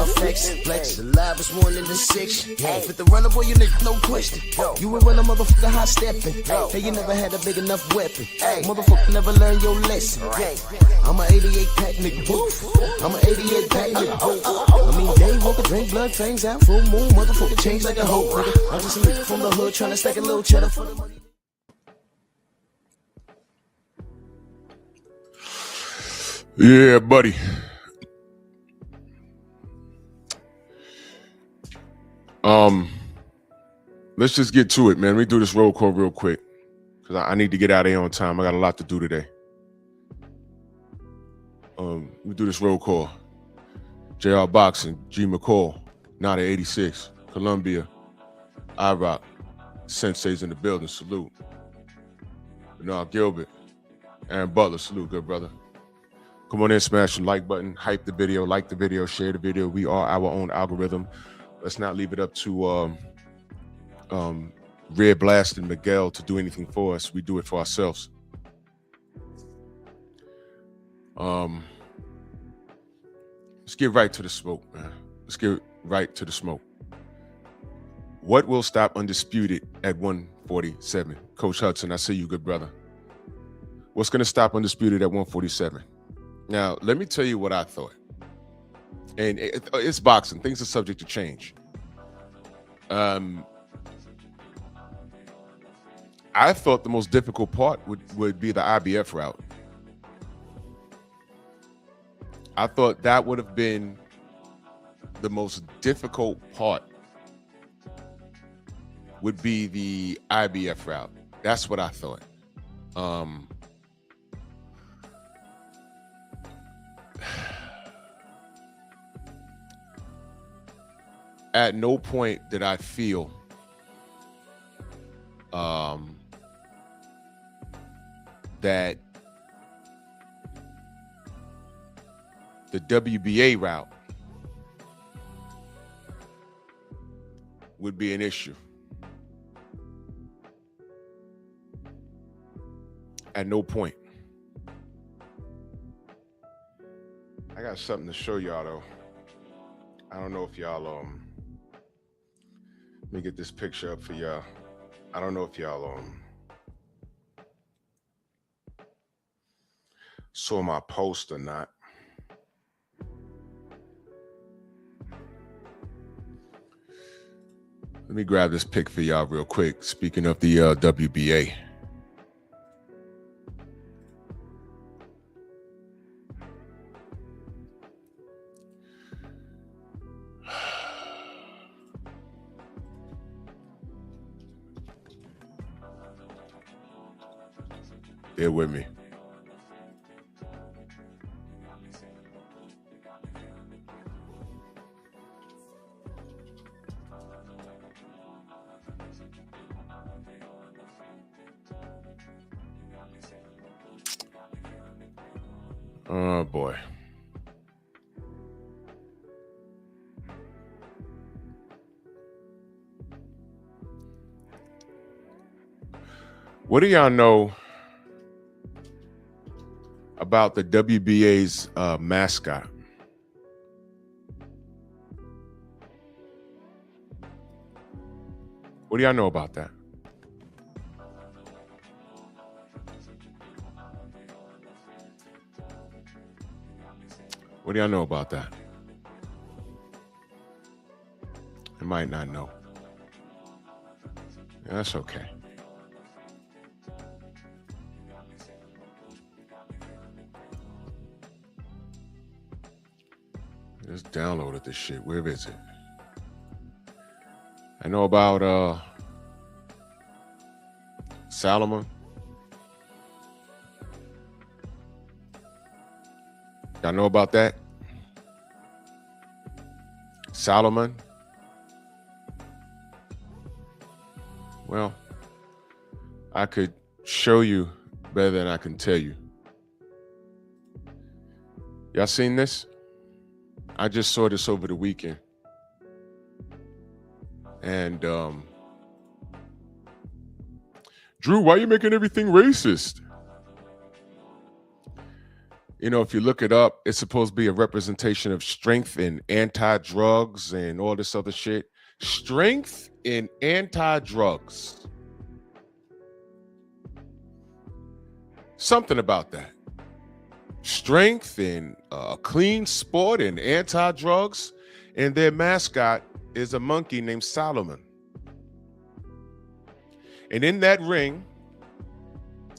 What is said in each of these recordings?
now flex. Flex, the live is 1 in the 6. Fit the runner, boy, you nigga, no question. You ain't run a motherfucker high stepping. Hey, you never had a big enough weapon. Motherfucker never learned your lesson. I'm a 88 pack nigga, woof. I'm a 88 pack nigga, woof. I mean, day walker, drink blood, fangs out, full moon, motherfucker change like a hoe, nigga. I'm just a nigga from the hood trying to stack a little cheddar for the money. Yeah, buddy. Let's just get to it, man. Let me do this roll call real quick because I need to get out of here on time. I got a lot to do today. Let me do this roll call. JR Boxing, G McCall, Nada 86, Columbia, IROC, Sensei's in the building, salute. Bernard Gilbert, Aaron Butler, salute, good brother. Come on in, smash the like button, hype the video, like the video, share the video. We are our own algorithm. Let's not leave it up to Red Blast and Miguel to do anything for us. We do it for ourselves. Let's get right to the smoke, man. Let's get right to the smoke. What will stop Undisputed at 147? Coach Hudson, I see you, good brother. What's going to stop Undisputed at 147? Now, let me tell you what I thought. And it's boxing. Things are subject to change. I thought the most difficult part would be the IBF route. I thought that would have been the most difficult part would be the IBF route. That's what I thought. At no point did I feel that the WBA route would be an issue. At no point. I got something to show y'all though. I don't know if y'all let me get this picture up for y'all. I don't know if y'all saw my post or not. Let me grab this pic for y'all real quick. Speaking of the WBA. Bear with me. Oh boy. What do y'all know about the WBA's mascot? What do y'all know about that? What do y'all know about that? You might not know. Yeah, that's okay. Just downloaded this shit. Where is it? I know about Salomon. Y'all know about that? Salomon. Well, I could show you better than I can tell you. Y'all seen this? I just saw this over the weekend. And Drew, why are you making everything racist? You know, if you look it up, it's supposed to be a representation of strength in anti-drugs and all this other shit. Strength in anti-drugs. Something about that. Strength in clean sport and anti-drugs. And their mascot is a monkey named Solomon. And in that ring,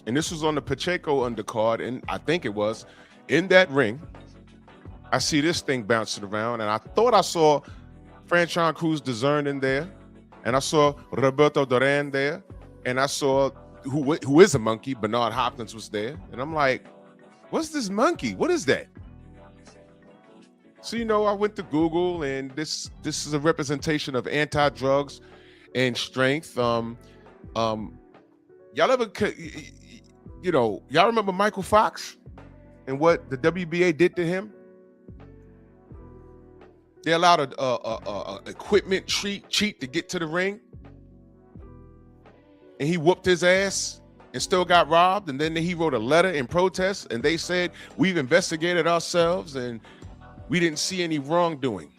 and this was on the Pacheco undercard, and I think it was, in that ring, I see this thing bouncing around, and I thought I saw Franchon Cruz Dezern in there, and I saw Roberto Duran there, and I saw who is a monkey, Bernard Hopkins was there, and I'm like, what's this monkey? What is that? So, you know, I went to Google, and this is a representation of anti-drugs and strength. Y'all ever, you know, y'all remember Michael Fox and what the WBA did to him? They allowed a equipment cheat to get to the ring, and he whooped his ass and still got robbed. And then he wrote a letter in protest, and they said, we've investigated ourselves and we didn't see any wrongdoing.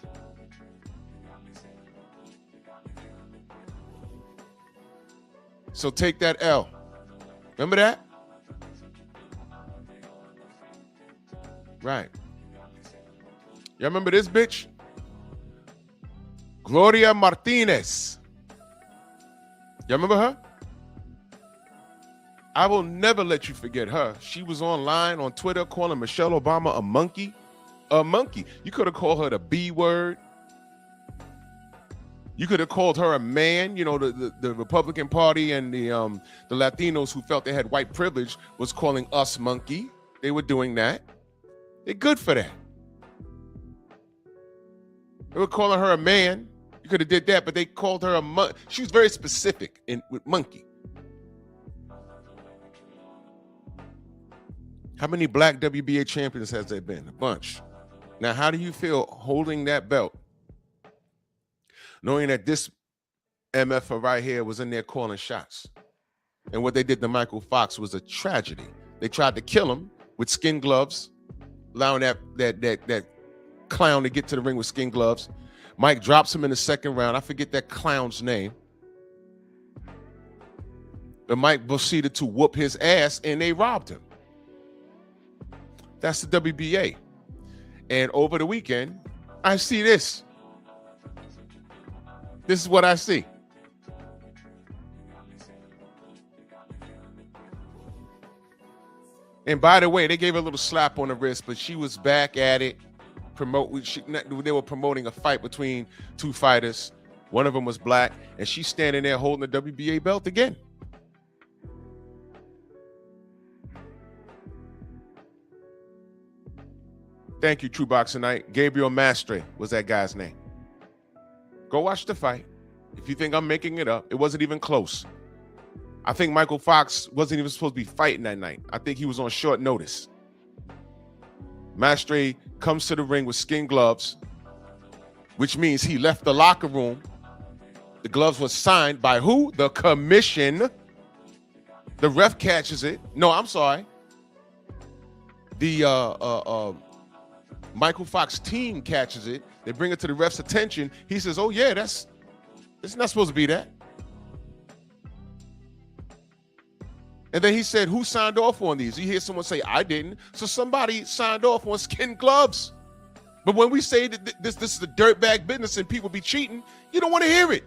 So take that L. Remember that? Right. Y'all remember this bitch? Gloria Martinez. Y'all remember her? I will never let you forget her. She was online on Twitter calling Michelle Obama a monkey. A monkey. You could have called her the B word. You could have called her a man. You know, the Republican Party and the Latinos who felt they had white privilege was calling us monkey. They were doing that. They're good for that. They were calling her a man. You could have did that, but they called her a monkey. She was very specific with monkey. How many black WBA champions has there been? A bunch. Now, how do you feel holding that belt, knowing that this MFer right here was in there calling shots? And what they did to Michael Fox was a tragedy. They tried to kill him with skin gloves, allowing that clown to get to the ring with skin gloves. Mike drops him in the second round. I forget that clown's name. But Mike proceeded to whoop his ass, and they robbed him. That's the WBA. And over the weekend, I see this. This is what I see. And by the way, they gave her a little slap on the wrist, but she was back at it. They were promoting a fight between two fighters. One of them was black, and she's standing there holding the WBA belt again. Thank you, True Boxing Night. Gabriel Mastre was that guy's name. Go watch the fight. If you think I'm making it up, it wasn't even close. I think Michael Fox wasn't even supposed to be fighting that night. I think he was on short notice. Mastre comes to the ring with skin gloves, which means he left the locker room. The gloves were signed by who? The commission. The ref catches it. No, I'm sorry. The Michael Fox team catches it. They bring it to the ref's attention. He says, oh yeah, it's not supposed to be that. And then he said, who signed off on these? You hear someone say, I didn't. So somebody signed off on skin gloves. But when we say that this is a dirtbag business and people be cheating, you don't want to hear it.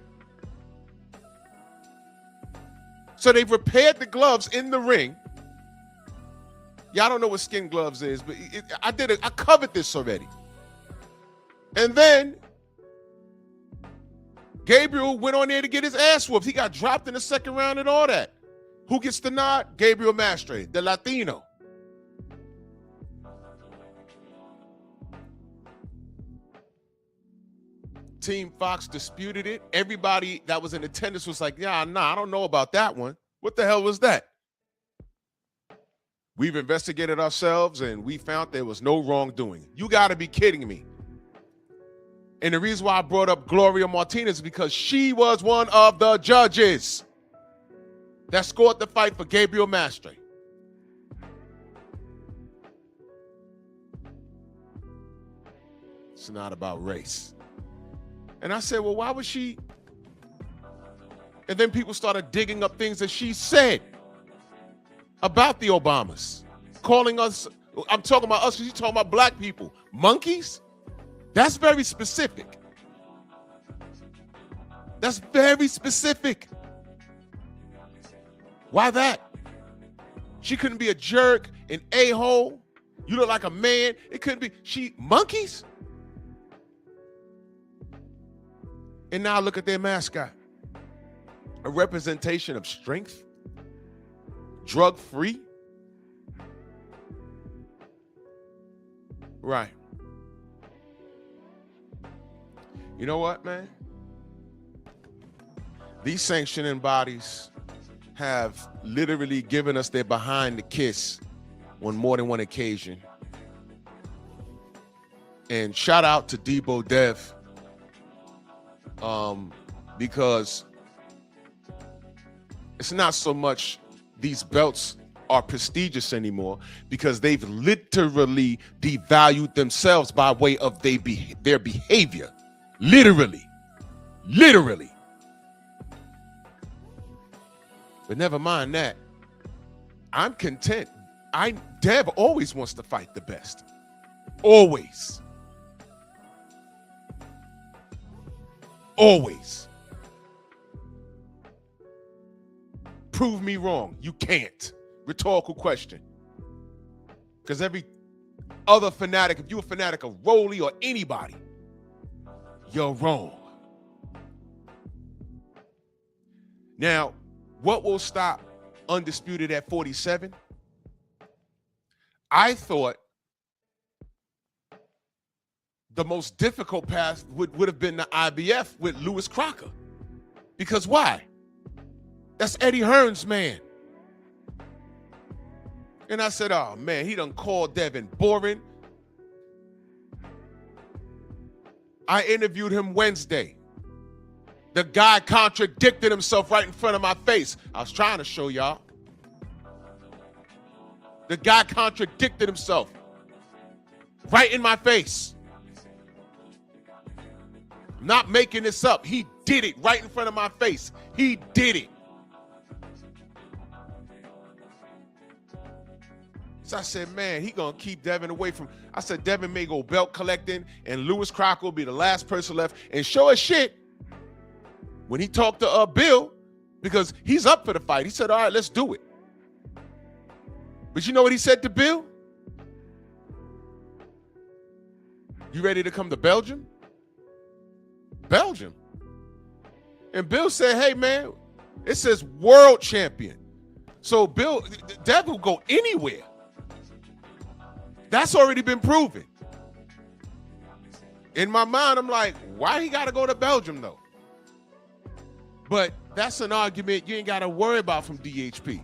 So they've repaired the gloves in the ring. Y'all don't know what skin gloves is, but I covered this already. And then Gabriel went on there to get his ass whooped. He got dropped in the second round and all that. Who gets the nod? Gabriel Mastre, the Latino. Team Fox disputed it. Everybody that was in attendance was like, yeah, nah, I don't know about that one. What the hell was that? We've investigated ourselves and we found there was no wrongdoing. You got to be kidding me. And the reason why I brought up Gloria Martinez is because she was one of the judges that scored the fight for Gabriel Mastre. It's not about race. And I said, well, why was she? And then people started digging up things that she said about the Obamas, calling us, I'm talking about us because she's talking about black people, monkeys? That's very specific. That's very specific. Why that? She couldn't be a jerk, an a-hole. You look like a man. It couldn't be. She, monkeys? And now look at their mascot. A representation of strength, drug-free. Right. You know what, man? These sanctioning bodies have literally given us their behind the kiss on more than one occasion. And shout out to Debo Dev, because it's not so much these belts are prestigious anymore, because they've literally devalued themselves by way of their behavior. Literally. But never mind that. I'm content. Dev always wants to fight the best. Always. Prove me wrong. You can't. Rhetorical question. Because every other fanatic, if you're a fanatic of Rolly or anybody, you're wrong. Now, what will stop Undisputed at 47? I thought the most difficult path would have been the IBF with Lewis Crocker. Because why? That's Eddie Hearn's man. And I said, oh man, he done called Devin boring. I interviewed him Wednesday. The guy contradicted himself right in front of my face. I was trying to show y'all. The guy contradicted himself right in my face. I'm not making this up. He did it right in front of my face. He did it. So I said, man, he gonna keep Devin away from, I said, Devin may go belt collecting and Lewis Crocker will be the last person left, and show us shit when he talked to Bill, because he's up for the fight. He said, all right, let's do it. But you know what he said to Bill? You ready to come to Belgium? Belgium. And Bill said, hey man, it says world champion. So Dev will go anywhere. That's already been proven. In my mind, I'm like, why he gotta go to Belgium though? But that's an argument you ain't gotta worry about from DHP.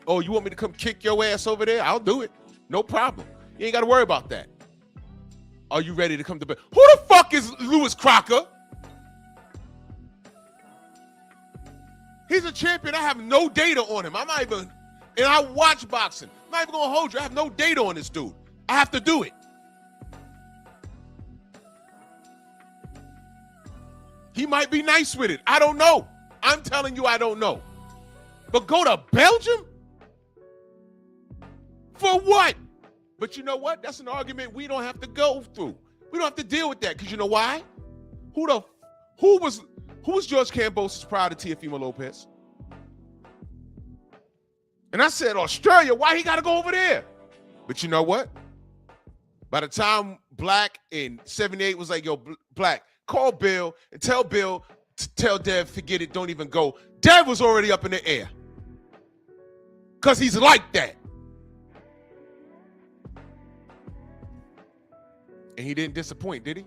Oh, you want me to come kick your ass over there? I'll do it. No problem. You ain't gotta worry about that. Are you ready to come to Belgium? Who the fuck is Lewis Crocker? He's a champion. I have no data on him. I'm not even, and I watch boxing. I'm not even gonna hold you. I have no data on this dude. I have to do it. He might be nice with it. I don't know. I'm telling you, I don't know. But go to Belgium? For what? But you know what? That's an argument we don't have to go through. We don't have to deal with that, because you know why? Who was George Kambosos prior to Teofimo Lopez? And I said, Australia, why he got to go over there? But you know what? By the time Black in 78 was like, yo, Black, call Bill and tell Bill to tell Dev, forget it, don't even go. Dev was already up in the air. Because he's like that. And he didn't disappoint, did he?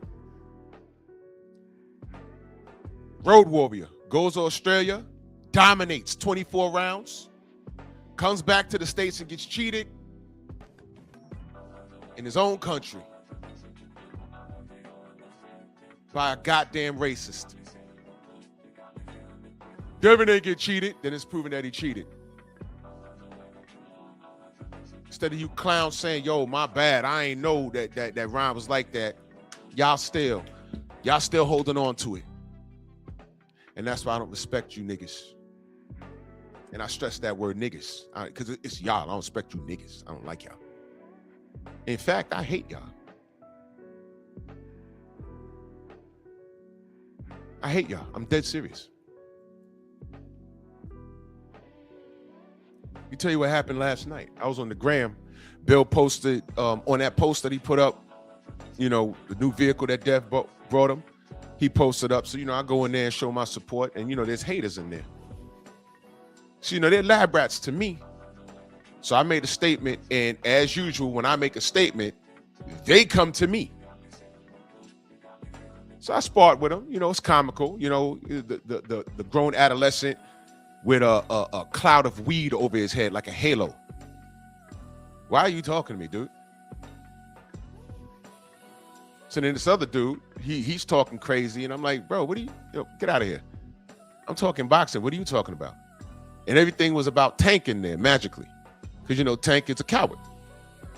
Road Warrior goes to Australia, dominates 24 rounds, comes back to the States and gets cheated in his own country by a goddamn racist. Devin ain't get cheated, then it's proven that he cheated. Instead of you clowns saying, yo, my bad, I ain't know that rhyme was like that. Y'all still holding on to it. And that's why I don't respect you niggas. And I stress that word niggas, because it's y'all. I don't respect you niggas. I don't like y'all. In fact, I hate y'all. I hate y'all. I'm dead serious. Let me tell you what happened last night. I was on the gram. Bill posted on that post that he put up, you know, the new vehicle that Dev brought him. He posted up. So, you know, I go in there and show my support. And, you know, there's haters in there. So, you know, they're lab rats to me. So I made a statement. And as usual, when I make a statement, they come to me. So I sparred with them. You know, it's comical. You know, the grown adolescent with a cloud of weed over his head like a halo. Why are you talking to me, dude? So then this other dude, he's talking crazy, and I'm like, bro, what are you get out of here. I'm talking boxing. What are you talking about? And everything was about Tank in there magically. Because, you know, Tank is a coward.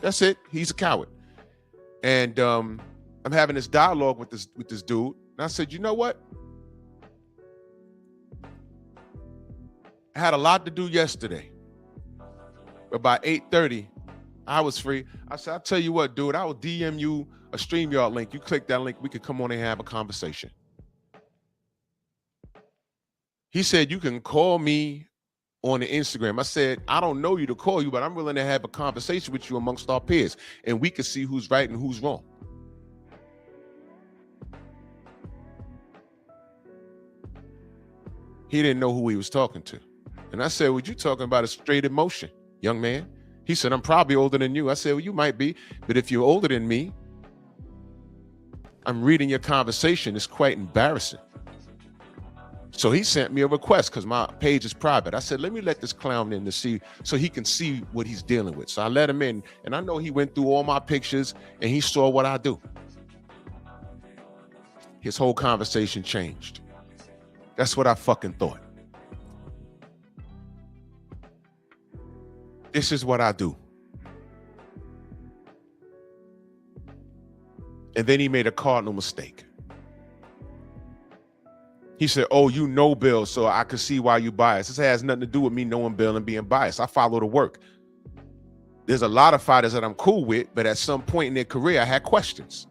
That's it. He's a coward. And I'm having this dialogue with this dude. And I said, you know what? I had a lot to do yesterday. But by 8:30, I was free. I said, I'll tell you what, dude, I will DM you a StreamYard link. You click that link, we could come on and have a conversation. He said, you can call me on the Instagram. I said, I don't know you to call you, but I'm willing to have a conversation with you amongst our peers, and we can see who's right and who's wrong. He didn't know who he was talking to. And I said, well, you talking about a straight emotion, young man? He said, I'm probably older than you. I said, well, you might be, but if you're older than me, I'm reading your conversation. It's quite embarrassing. So he sent me a request because my page is private. I said, let me let this clown in to see, so he can see what he's dealing with. So I let him in, and I know he went through all my pictures and he saw what I do. His whole conversation changed. That's what I fucking thought. This is what I do. And then he made a cardinal mistake. He said, oh, you know Bill, so I could see why you biased. This has nothing to do with me knowing Bill and being biased. I follow the work. There's a lot of fighters that I'm cool with, but at some point in their career, I had questions.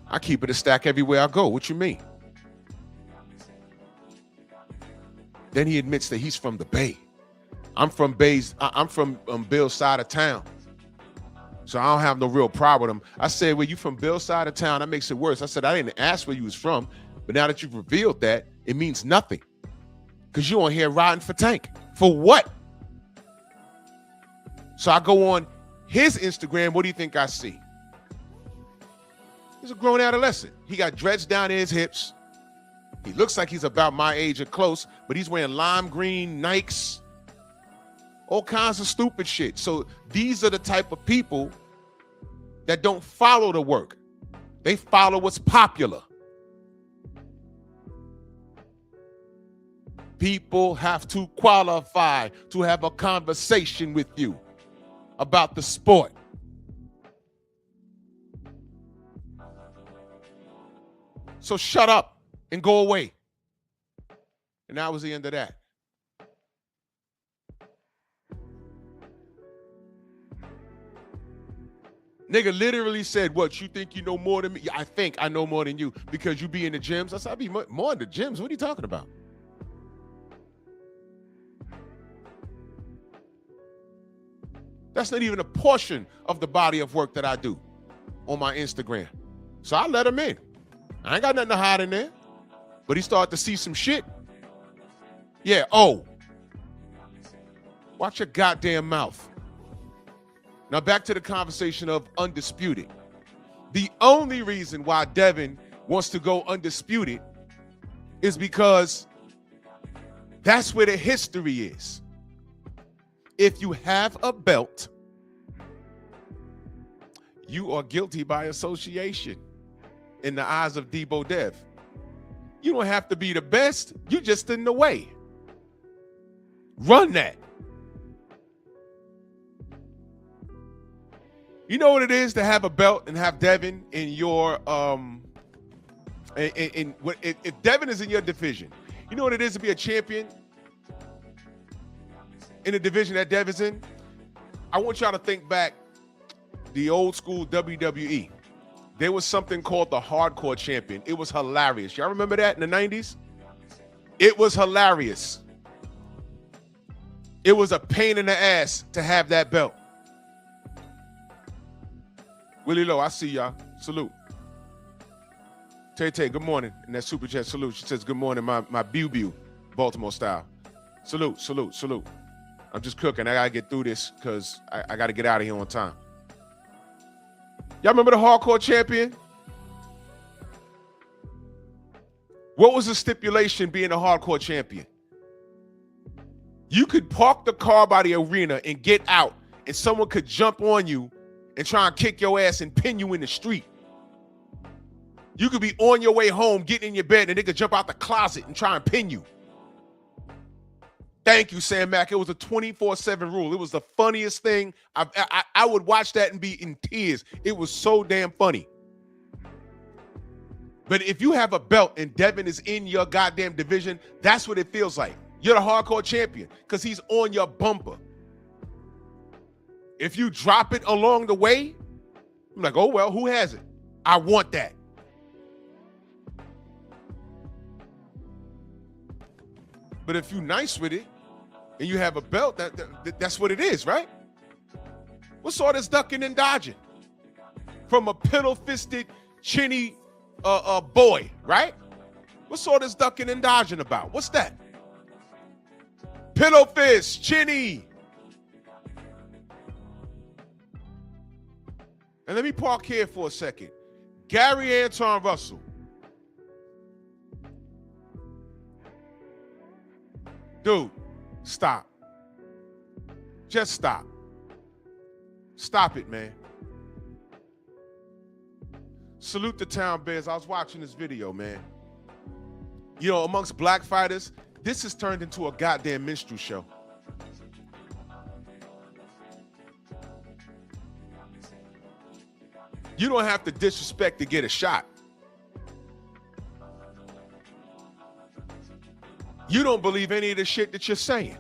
I keep it a stack everywhere I go. What you mean? Then he admits that he's from the Bay. I'm from Bill's side of town. So I don't have no real problem with him. I said, well, you from Bill's side of town? That makes it worse. I said, I didn't ask where you was from, but now that you've revealed that, it means nothing. Because you on here riding for Tank. For what? So I go on his Instagram. What do you think I see? He's a grown adolescent. He got dreads down to his hips. He looks like he's about my age or close, but he's wearing lime green Nikes, all kinds of stupid shit. So these are the type of people that don't follow the work. They follow what's popular. People have to qualify to have a conversation with you about the sport. So shut up and go away. And that was the end of that. Nigga literally said, what, you think you know more than me? I think I know more than you because you be in the gyms. I said, I be more in the gyms. What are you talking about? That's not even a portion of the body of work that I do on my Instagram. So I let him in. I ain't got nothing to hide in there. But he started to see some shit. Yeah, oh. Watch your goddamn mouth. Now back to the conversation of undisputed. The only reason why Devin wants to go undisputed is because that's where the history is. If you have a belt, you are guilty by association in the eyes of Debo Dev. You don't have to be the best. You just in the way. Run that. You know what it is to have a belt and have Devin in your if Devin is in your division, you know what it is to be a champion in the division that Devin's in? I want y'all to think back the old school WWE. There was something called the Hardcore Champion. It was hilarious. Y'all remember that in the 90s? It was hilarious. It was a pain in the ass to have that belt. Willie Lowe, I see y'all. Salute. Tay, good morning. And that super chat, salute. She says, good morning, my Bew, Baltimore style. Salute, salute, salute. I'm just cooking. I got to get through this because I got to get out of here on time. Y'all remember the Hardcore Champion? What was the stipulation being a Hardcore Champion? You could park the car by the arena and get out, and someone could jump on you and try and kick your ass and pin you in the street. You could be on your way home, getting in your bed, and they could jump out the closet and try and pin you. Thank you, Sam Mack. It was a 24/7 rule. It was the funniest thing. I would watch that and be in tears. It was so damn funny. But if you have a belt and Devin is in your goddamn division, that's what it feels like. You're the Hardcore Champion because he's on your bumper. If you drop it along the way, I'm like, oh, well, who has it? I want that. But if you're nice with it and you have a belt, that's what it is, right? What's all this ducking and dodging? From a pillow-fisted, chinny boy, right? What's all this ducking and dodging about? What's that? Pillow fist, chinny. And let me park here for a second. Gary Anton Russell. Dude, stop. Just stop. Stop it, man. Salute the Town Bears. I was watching this video, man. You know, amongst black fighters, this has turned into a goddamn minstrel show. You don't have to disrespect to get a shot. You don't believe any of the shit that you're saying.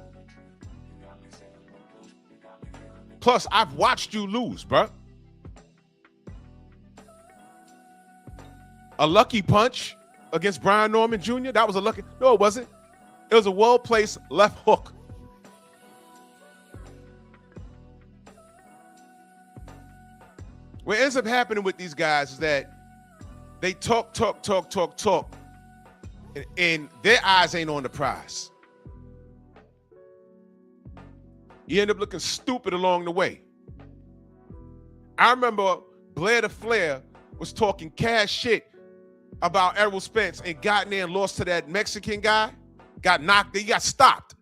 Plus, I've watched you lose, bro. A lucky punch against Brian Norman Jr., that was a lucky, no, it wasn't. It was a well-placed left hook. What ends up happening with these guys is that they talk, and their eyes ain't on the prize. You end up looking stupid along the way. I remember Blair the Flair was talking cash shit about Errol Spence and got in there and lost to that Mexican guy. Got knocked, he got stopped.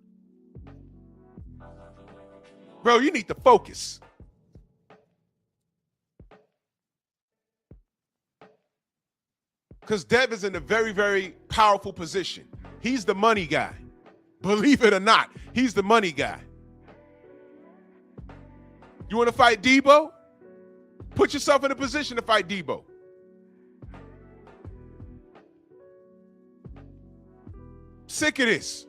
Bro, you need to focus. Because Dev is in a very, very powerful position. He's the money guy. Believe it or not, he's the money guy. You want to fight Debo? Put yourself in a position to fight Debo. Sick of this.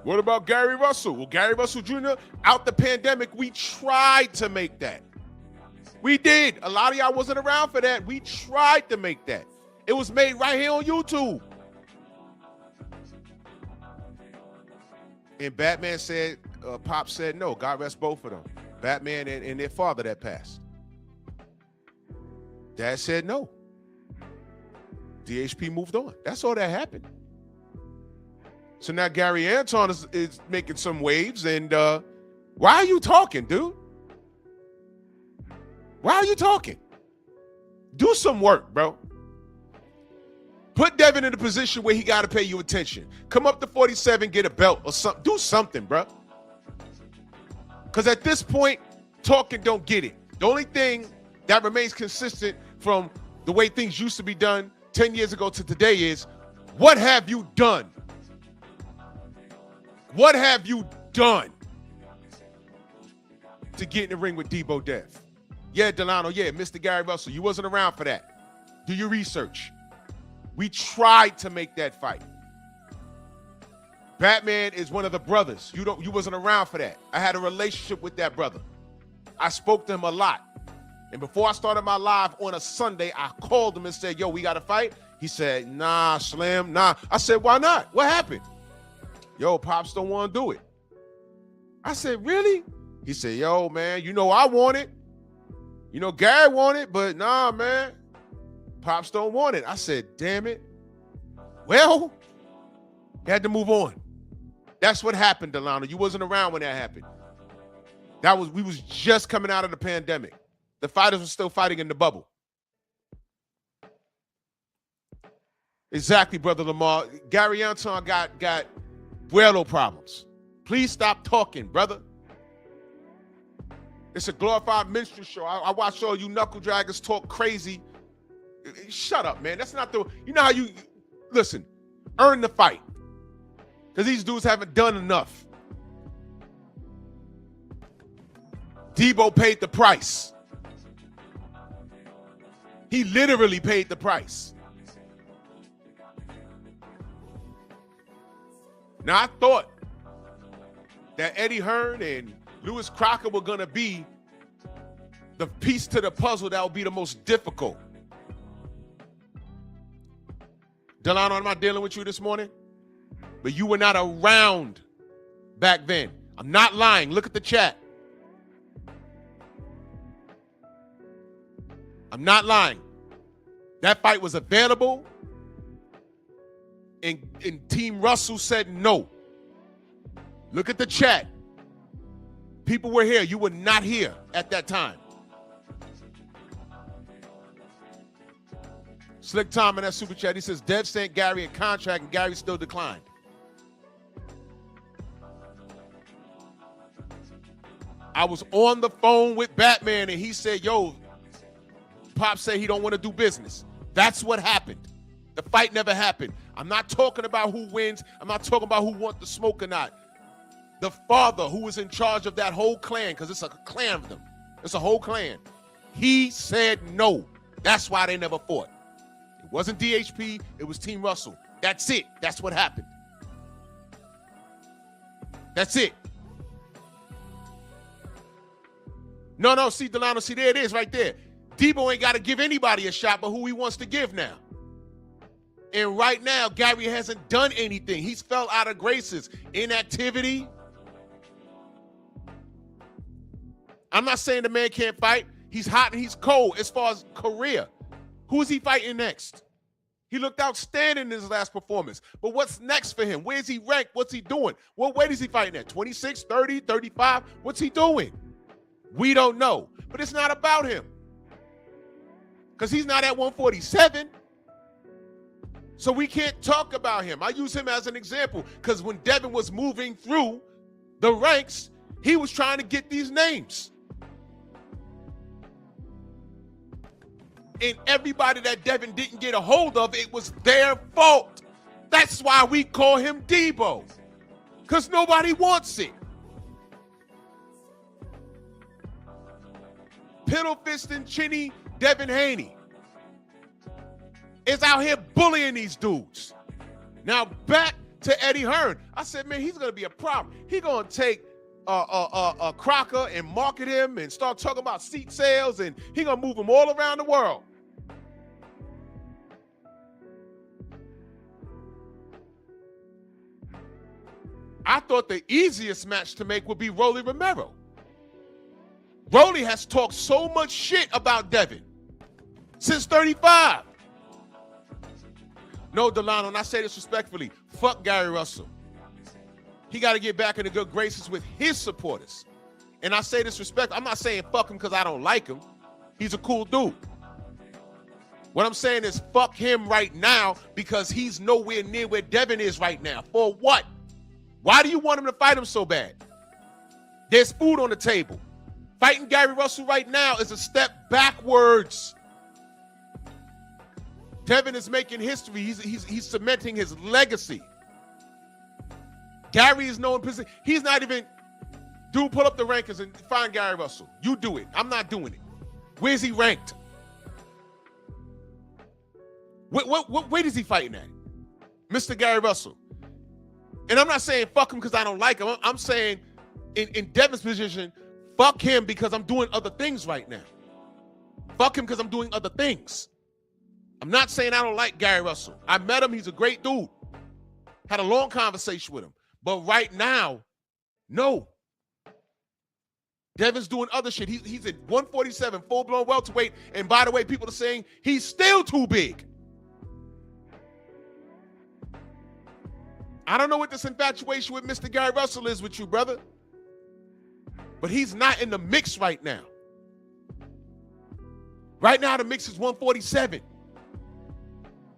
What about Gary Russell? Well, Gary Russell Jr., out the pandemic, we tried to make that. We did. A lot of y'all wasn't around for that. We tried to make that. It was made right here on YouTube. And Batman said, Pop said no. God rest both of them. Batman and their father that passed. Dad said no. DHP moved on. That's all that happened. So now Gary Anton is making some waves. And why are you talking, dude? Why are you talking? Do some work, bro. Put Devin in a position where he got to pay you attention. Come up to 47, get a belt or something. Do something, bro. Because at this point, talking don't get it. The only thing that remains consistent from the way things used to be done 10 years ago to today is What have you done? What have you done to get in the ring with Debo Death? Yeah, Delano, yeah, Mr. Gary Russell, you wasn't around for that. Do your research. We tried to make that fight. Batman is one of the brothers. You wasn't around for that. I had a relationship with that brother. I spoke to him a lot. And before I started my live on a Sunday, I called him and said, yo, we got to fight? He said, nah, Slim, nah. I said, why not? What happened? Yo, Pops don't want to do it. I said, really? He said, yo, man, you know I want it. You know Gary want it, but nah, man. Pops don't want it. I said, damn it. Well, you had to move on. That's what happened, Delano. You wasn't around when that happened. We was just coming out of the pandemic. The fighters were still fighting in the bubble. Exactly, Brother Lamar. Gary Anton got Buelo problems. Please stop talking, brother. It's a glorified minstrel show. I watch all you knuckle draggers talk crazy. Shut up, man. That's not you know how you, listen, earn the fight. Because these dudes haven't done enough. Debo paid the price. He literally paid the price. Now, I thought that Eddie Hearn and Lewis Crocker were going to be the piece to the puzzle that would be the most difficult. Delano, I'm not dealing with you this morning, but you were not around back then. I'm not lying. Look at the chat. I'm not lying. That fight was available, and Team Russell said no. Look at the chat. People were here. You were not here at that time. Slick Tom in that super chat, he says, Dev sent Gary a contract and Gary still declined. I was on the phone with Batman and he said, yo, Pop said he don't want to do business. That's what happened. The fight never happened. I'm not talking about who wins. I'm not talking about who wants the smoke or not. The father who was in charge of that whole clan, because it's a clan of them. It's a whole clan. He said no. That's why they never fought. It wasn't DHP. It was Team Russell. That's it. That's what happened. That's it. No, see, Delano, see, there it is right there. Debo ain't got to give anybody a shot but who he wants to give now. And right now, Gary hasn't done anything. He's fell out of graces. Inactivity. I'm not saying the man can't fight. He's hot and he's cold as far as career. Who is he fighting next? He looked outstanding in his last performance. But what's next for him? Where's he ranked? What's he doing? What weight is he fighting at? 26, 30, 35? What's he doing? We don't know. But it's not about him. Because he's not at 147. So we can't talk about him. I use him as an example because when Devin was moving through the ranks, he was trying to get these names. And everybody that Devin didn't get a hold of, it was their fault. That's why we call him Debo. Because nobody wants it. Piddle-fisting, chinny Devin Haney is out here bullying these dudes. Now back to Eddie Hearn. I said, man, he's going to be a problem. He's going to take a Crocker and market him and start talking about seat sales, and he's going to move him all around the world. I thought the easiest match to make would be Rolly Romero. Rolly has talked so much shit about Devin since 35. No, Delano, and I say this respectfully, fuck Gary Russell. He got to get back into good graces with his supporters. And I say this respectfully. I'm not saying fuck him because I don't like him. He's a cool dude. What I'm saying is fuck him right now because he's nowhere near where Devin is right now. For what? Why do you want him to fight him so bad? There's food on the table. Fighting Gary Russell right now is a step backwards. Devin is making history. He's cementing his legacy. Gary is known. He's not even. Dude, pull up the rankings and find Gary Russell. You do it. I'm not doing it. Where's he ranked? What weight is he fighting at? Mr. Gary Russell. And I'm not saying fuck him because I don't like him. I'm saying in Devin's position, fuck him because I'm doing other things right now. Fuck him because I'm doing other things. I'm not saying I don't like Gary Russell. I met him. He's a great dude. Had a long conversation with him. But right now, no. Devin's doing other shit. He's at 147, full-blown welterweight. And by the way, people are saying he's still too big. I don't know what this infatuation with Mr. Gary Russell is with you, brother. But he's not in the mix right now. Right now, the mix is 147.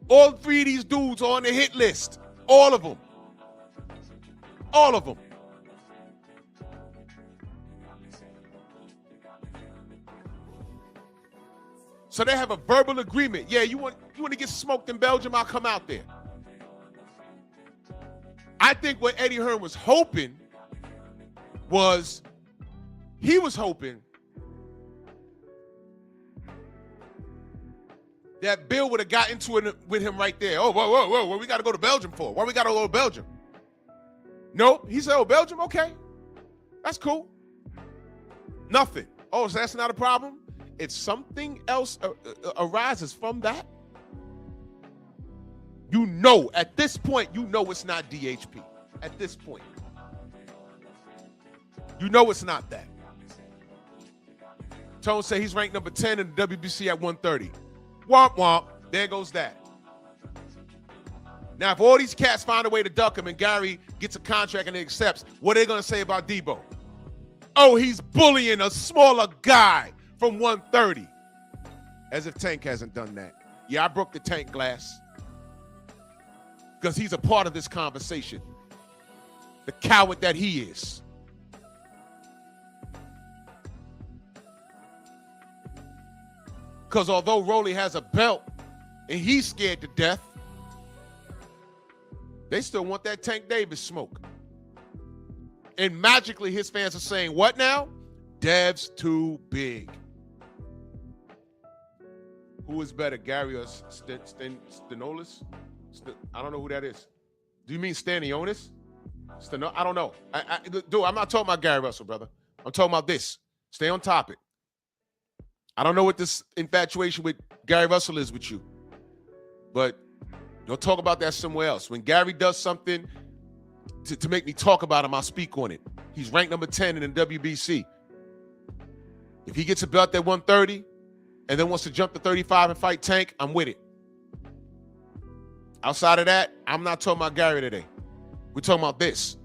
All three of these dudes are on the hit list. All of them. All of them. So they have a verbal agreement. Yeah, you want to get smoked in Belgium? I'll come out there. I think what Eddie Hearn was hoping was, he was hoping that Bill would have got into it with him right there. Oh, whoa, what we got to go to Belgium for? Why we got to go to Belgium? Nope. He said, oh, Belgium? Okay. That's cool. Nothing. Oh, so that's not a problem? If something else arises from that, you know, at this point, you know it's not DHP. At this point. You know it's not that. Tone said he's ranked number 10 in the WBC at 130. Womp womp. There goes that. Now, if all these cats find a way to duck him and Gary gets a contract and he accepts, what are they going to say about Debo? Oh, he's bullying a smaller guy from 130. As if Tank hasn't done that. Yeah, I broke the Tank glass. Because he's a part of this conversation. The coward that he is. Because although Rolly has a belt and he's scared to death, they still want that Tank Davis smoke. And magically his fans are saying, what now? Dev's too big. Who is better, Gary or Stenolis? I don't know who that is. Do you mean Stanionis? I don't know. Dude, I'm not talking about Gary Russell, brother. I'm talking about this. Stay on topic. I don't know what this infatuation with Gary Russell is with you, but don't talk about that somewhere else. When Gary does something to make me talk about him, I'll speak on it. He's ranked number 10 in the WBC. If he gets a belt at 130 and then wants to jump to 35 and fight Tank, I'm with it. Outside of that, I'm not talking about Gary today. We're talking about this.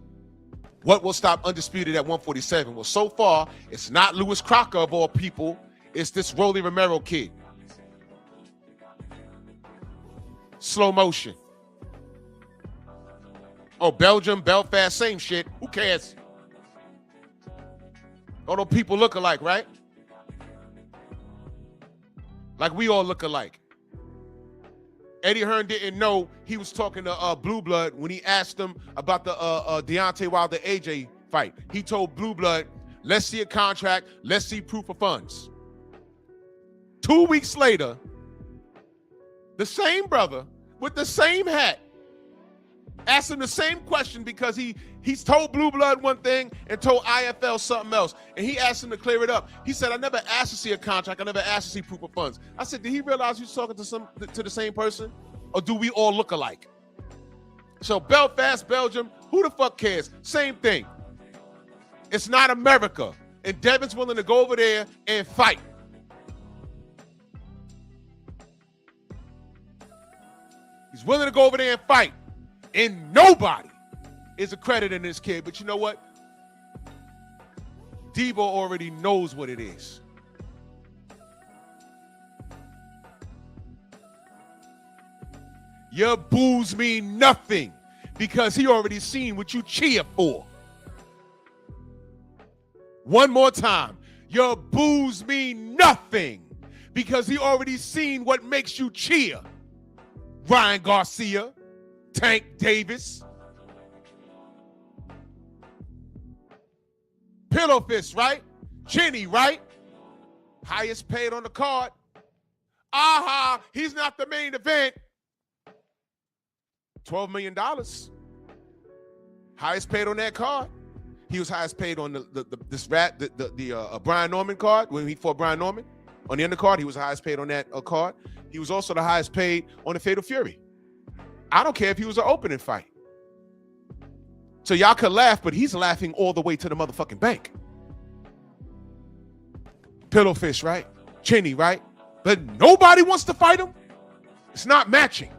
What will stop Undisputed at 147? Well, so far, it's not Louis Crocker of all people. It's this Rolly Romero kid. Slow motion. Oh, Belgium, Belfast, same shit. Who cares? All those people look alike, right? Like we all look alike. Eddie Hearn didn't know he was talking to Blue Blood when he asked him about the Deontay Wilder AJ fight. He told Blue Blood, let's see a contract, let's see proof of funds. 2 weeks later, the same brother with the same hat asked him the same question because he's told Blue Blood one thing and told IFL something else. And he asked him to clear it up. He said, I never asked to see a contract. I never asked to see proof of funds. I said, did he realize he was talking to the same person? Or do we all look alike? So Belfast, Belgium, who the fuck cares? Same thing. It's not America. And Devin's willing to go over there and fight. He's willing to go over there and fight. And nobody is accrediting this kid. But you know what? Debo already knows what it is. Your boos mean nothing because he already seen what you cheer for. One more time. Your boos mean nothing because he already seen what makes you cheer. Ryan Garcia, Tank Davis, Pillow Fist, right? Chinny, right? Highest paid on the card. Aha, he's not the main event. $12 million. Highest paid on that card. He was highest paid on the Brian Norman card when he fought Brian Norman. On the undercard, he was the highest paid on that card. He was also the highest paid on the Fatal Fury. I don't care if he was an opening fight. So y'all could laugh, but he's laughing all the way to the motherfucking bank. Pillowfish, right? Chinny, right? But nobody wants to fight him. It's not matching.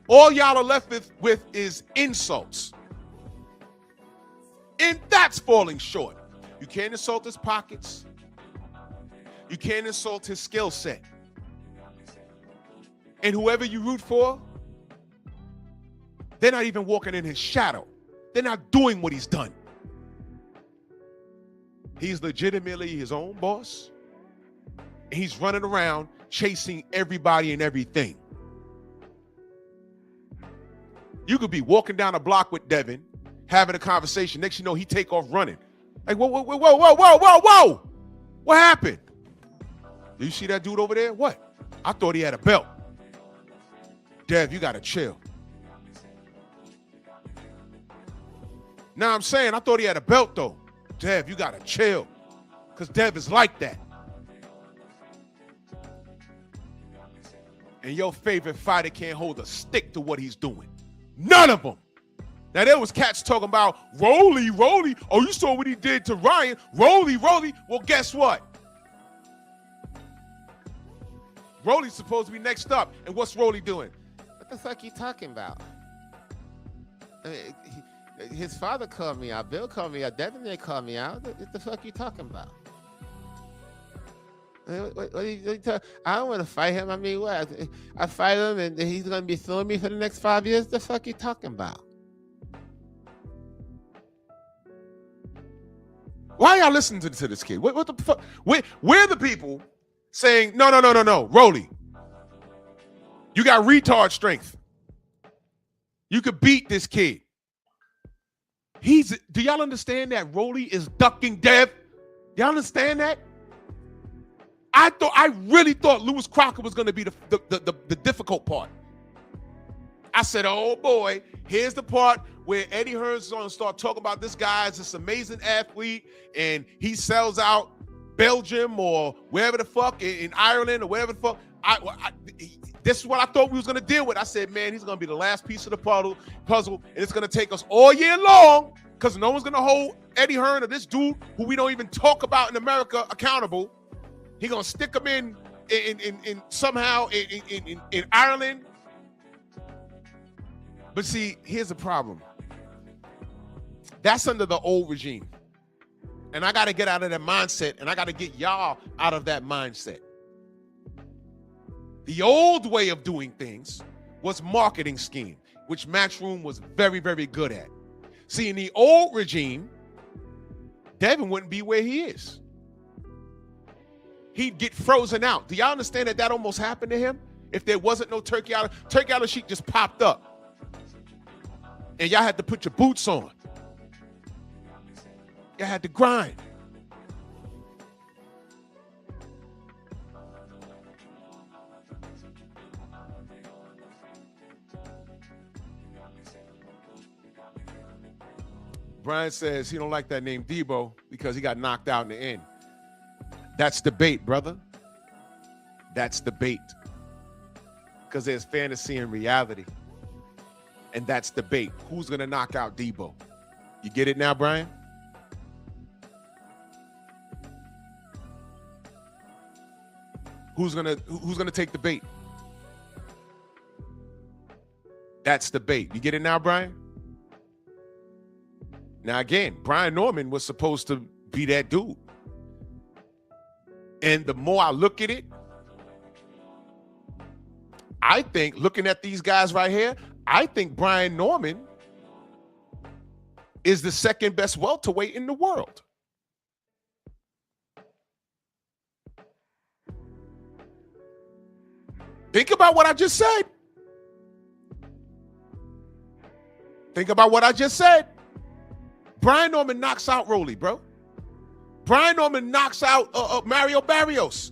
All y'all are left with is insults. And that's falling short. You can't insult his pockets. You can't insult his skill set. And whoever you root for, they're not even walking in his shadow. They're not doing what he's done. He's legitimately his own boss. And he's running around chasing everybody and everything. You could be walking down a block with Devin, having a conversation. Next you know, he take off running. Like, whoa, whoa, whoa, whoa, whoa, whoa, whoa, whoa. What happened? Do you see that dude over there? What? I thought he had a belt. Dev, you gotta chill. Now I'm saying, I thought he had a belt though. Dev, you gotta chill. Because Dev is like that. And your favorite fighter can't hold a stick to what he's doing. None of them. Now there was cats talking about Rolly. Oh, you saw what he did to Ryan. Rolly. Well, guess what? Rolly's supposed to be next up. And what's Rolly doing? What the fuck you talking about? I mean, his father called me out. Bill called me out. Devin they called me out. What the fuck you talking about? What are you I don't want to fight him. I mean, what? I fight him and he's going to be suing me for the next 5 years? The fuck you talking about? Why y'all listening to this kid? What the fuck? We're the people saying, no, Rolly. You got retard strength. You could beat this kid. Do y'all understand that Rolly is ducking Dev? Y'all understand that? I really thought Lewis Crocker was going to be the difficult part. I said, oh boy, here's the part where Eddie Hearns is going to start talking about this guy is this amazing athlete and he sells out Belgium or wherever the fuck, in Ireland or wherever the fuck. This is what I thought we was going to deal with. I said, man, he's going to be the last piece of the puzzle, and it's going to take us all year long because no one's going to hold Eddie Hearn or this dude who we don't even talk about in America accountable. He's going to stick him in somehow in Ireland. But see, here's the problem. That's under the old regime. And I got to get out of that mindset, and I got to get y'all out of that mindset. The old way of doing things was marketing scheme, which Matchroom was very, very good at. See, in the old regime, Devin wouldn't be where he is. He'd get frozen out. Do y'all understand that almost happened to him? If there wasn't no Turkey Island Sheik just popped up. And y'all had to put your boots on. Y'all had to grind. Brian says he don't like that name Debo because he got knocked out in the end. That's debate, brother. That's debate. Because there's fantasy and reality. And that's debate. Who's going to knock out Debo? You get it now, Brian? Who's gonna take the bait? That's the bait. You get it now, Brian? Now again, Brian Norman was supposed to be that dude. And the more I look at it, I think, looking at these guys right here, I think Brian Norman is the second best welterweight in the world. Think about what I just said. Think about what I just said. Brian Norman knocks out Rolly, bro. Brian Norman knocks out Mario Barrios.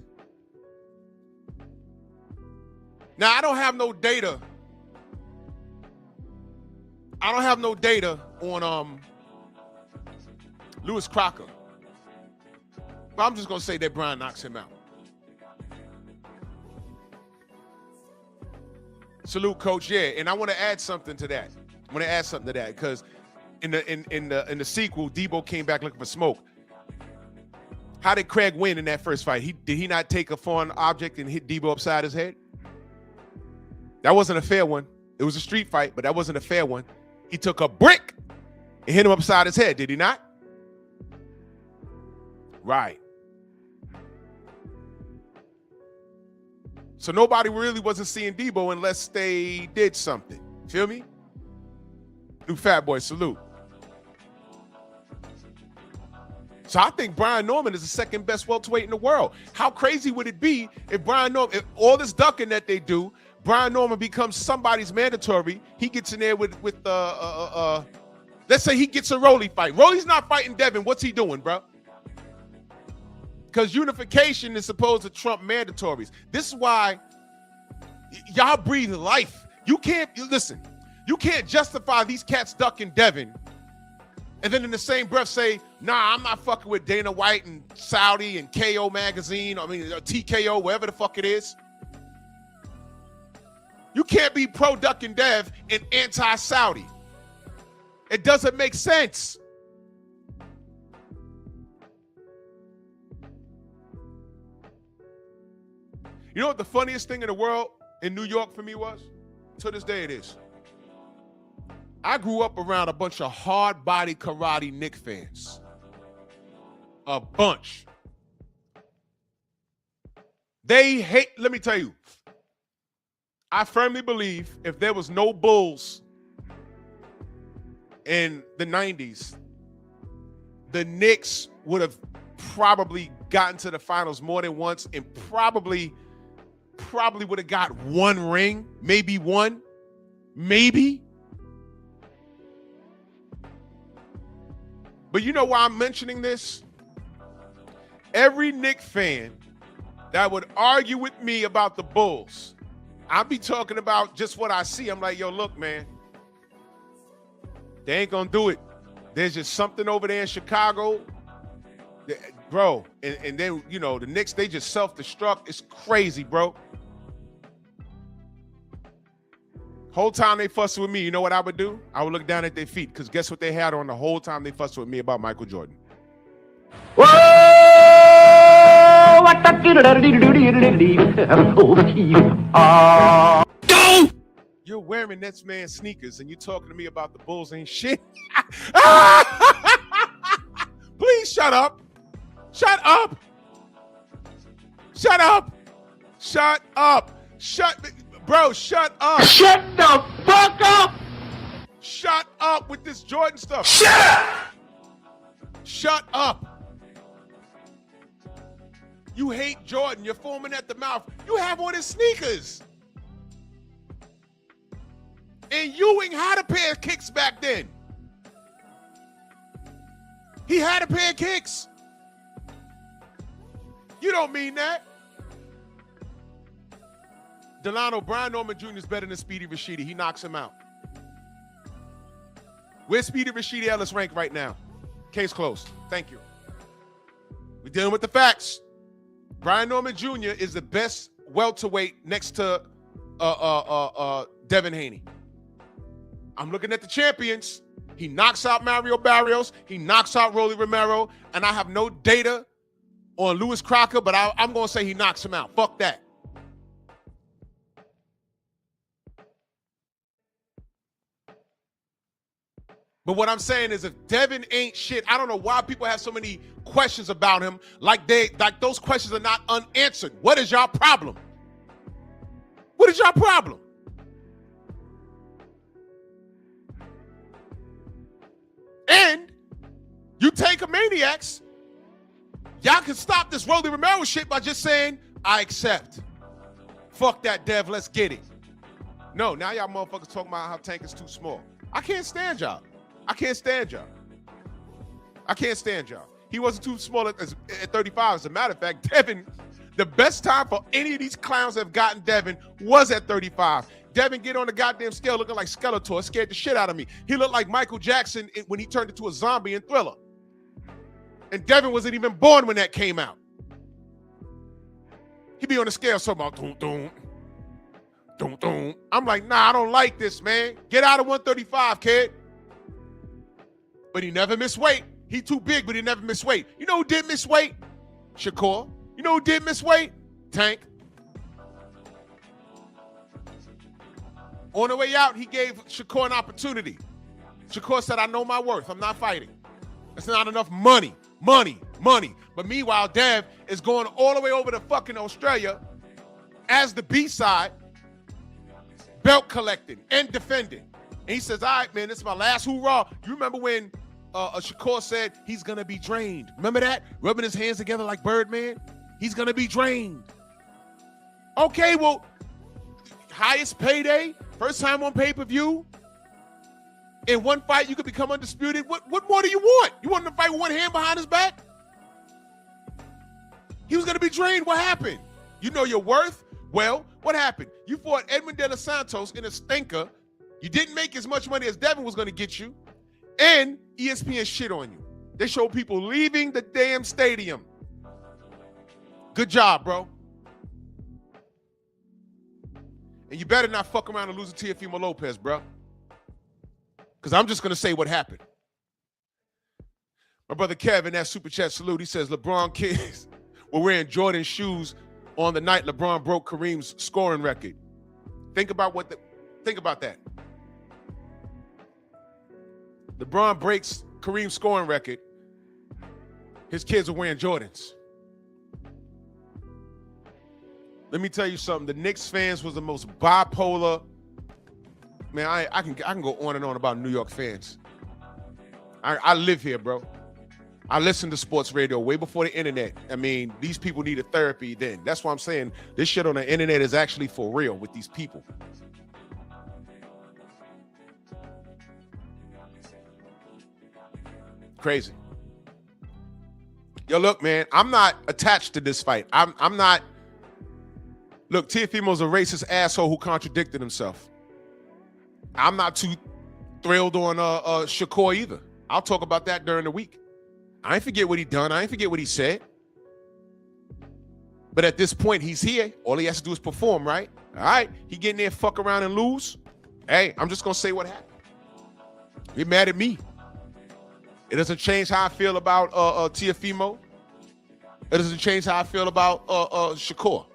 Now, I don't have no data. I don't have no data on Lewis Crocker. But I'm just going to say that Brian knocks him out. Salute, Coach. Yeah, and I want to add something to that. I want to add something to that because in the sequel, Debo came back looking for smoke. How did Craig win in that first fight? Did he not take a foreign object and hit Debo upside his head? That wasn't a fair one. It was a street fight, but that wasn't a fair one. He took a brick and hit him upside his head, did he not? Right. So nobody really wasn't seeing Debo unless they did something. Feel me? New Fat Boy, salute. So I think Brian Norman is the second best welterweight in the world. How crazy would it be if Brian Norman, if all this ducking that they do, Brian Norman becomes somebody's mandatory. He gets in there with let's say he gets a Rolly fight. Rolly's not fighting Devin. What's he doing, bro? Because unification is supposed to trump mandatories. This is why y'all breathe life. You can't justify these cats ducking Devin and then in the same breath say, nah, I'm not fucking with Dana White and Saudi and KO magazine. I mean, TKO, whatever the fuck it is. You can't be pro-Duck and Dev and anti-Saudi. It doesn't make sense. You know what the funniest thing in the world in New York for me was? To this day it is. I grew up around a bunch of hard-body karate Nick fans. A bunch. They hate, let me tell you, I firmly believe if there was no Bulls in the 90s, the Knicks would have probably gotten to the finals more than once and probably would have got one ring, maybe one, maybe. But you know why I'm mentioning this? Every Knicks fan that would argue with me about the Bulls, I'll be talking about just what I see. I'm like, yo, look, man, they ain't gonna do it. There's just something over there in Chicago, bro. And then, you know, the Knicks, they just self-destruct. It's crazy, bro. Whole time they fussing with me, you know what I would do? I would look down at their feet, because guess what they had on the whole time they fussed with me about Michael Jordan? Whoa! You're wearing Nets man sneakers and you're talking to me about the Bulls ain't shit. Please shut up. Shut up. Shut up. Shut up. Bro, shut up. Shut the fuck up! Shut up with this Jordan stuff. Shut up! Shut up. You hate Jordan. You're foaming at the mouth. You have on his sneakers. And Ewing had a pair of kicks back then. He had a pair of kicks. You don't mean that. Delano, Brian Norman Jr. is better than Speedy Rashidi. He knocks him out. Where's Speedy Rashidi Ellis rank right now? Case closed. Thank you. We're dealing with the facts. Brian Norman Jr. is the best welterweight next to Devin Haney. I'm looking at the champions. He knocks out Mario Barrios. He knocks out Rolly Romero. And I have no data on Lewis Crocker, but I'm going to say he knocks him out. Fuck that. But what I'm saying is if Devin ain't shit, I don't know why people have so many questions about him, like those questions are not unanswered. What is your problem? What is your problem? And you take a maniacs, y'all can stop this Rolly Romero shit by just saying, I accept. Fuck that, Dev, let's get it. No, now y'all motherfuckers talking about how Tank is too small. I can't stand y'all. I can't stand y'all. I can't stand y'all. He wasn't too small at 35. As a matter of fact, Devin, the best time for any of these clowns that have gotten Devin was at 35. Devin get on the goddamn scale looking like Skeletor. It scared the shit out of me. He looked like Michael Jackson when he turned into a zombie in Thriller. And Devin wasn't even born when that came out. He be on the scale talking about doom, doom, doom, doom. I'm like, nah, I don't like this, man. Get out of 135, kid. But he never missed weight. He too big, but he never missed weight. You know who did miss weight? Shakur. You know who did miss weight? Tank. On the way out, he gave Shakur an opportunity. Shakur said, I know my worth. I'm not fighting. That's not enough money. But meanwhile, Dev is going all the way over to fucking Australia as the B-side, belt collecting and defending. And he says, all right, man, this is my last hoorah. You remember when Shakur said he's going to be drained? Remember that? Rubbing his hands together like Birdman? He's going to be drained. Okay, well, highest payday, first time on pay-per-view. In one fight, you could become undisputed. What more do you want? You want him to fight with one hand behind his back? He was going to be drained. What happened? You know your worth? Well, what happened? You fought Edmund De Los Santos in a stinker. You didn't make as much money as Devin was going to get you. And ESPN shit on you. They show people leaving the damn stadium. Good job, bro. And you better not fuck around and lose to Teofimo Lopez, bro. Because I'm just going to say what happened. My brother Kevin, that super chat salute, he says LeBron kids were wearing Jordan shoes on the night LeBron broke Kareem's scoring record. Think about that. LeBron breaks Kareem's scoring record. His kids are wearing Jordans. Let me tell you something. The Knicks fans was the most bipolar. Man, I can go on and on about New York fans. I live here, bro. I listened to sports radio way before the internet. I mean, these people needed therapy then. That's why I'm saying this shit on the internet is actually for real with these people. Crazy. Yo, look, man, I'm not attached to this fight. I'm not. Look, Teofimo's a racist asshole who contradicted himself. I'm not too thrilled on Shakur either. I'll talk about that during the week. I ain't forget what he done. I ain't forget what he said. But at this point, he's here. All he has to do is perform, right? All right. He getting there, fuck around and lose. Hey, I'm just going to say what happened. You're mad at me. It doesn't change how I feel about Teofimo. It doesn't change how I feel about Shakur.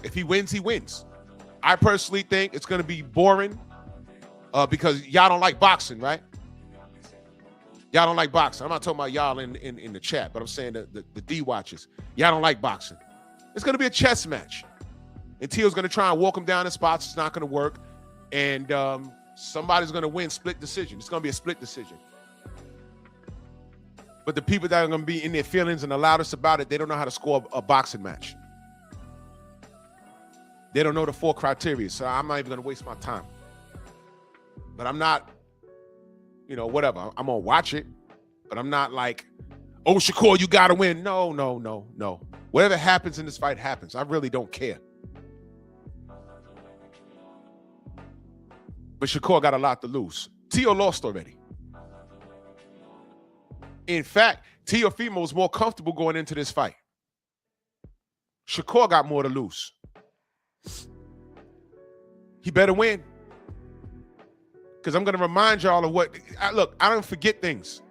If he wins, he wins. I personally think it's going to be boring because y'all don't like boxing, right? Y'all don't like boxing. I'm not talking about y'all in the chat, but I'm saying the D watchers. Y'all don't like boxing. It's going to be a chess match. And Teo's going to try and walk him down in spots. It's not going to work. And somebody's going to win split decision. It's going to be a split decision. But the people that are going to be in their feelings and the loudest about it, they don't know how to score a boxing match. They don't know the 4 criteria, so I'm not even going to waste my time. But I'm not, whatever. I'm going to watch it, but I'm not like, oh, Shakur, you got to win. No. Whatever happens in this fight happens. I really don't care. But Shakur got a lot to lose. Teo lost already. In fact, Teofimo was more comfortable going into this fight. Shakur got more to lose. He better win. Because I'm going to remind y'all of what... Look, I don't forget things.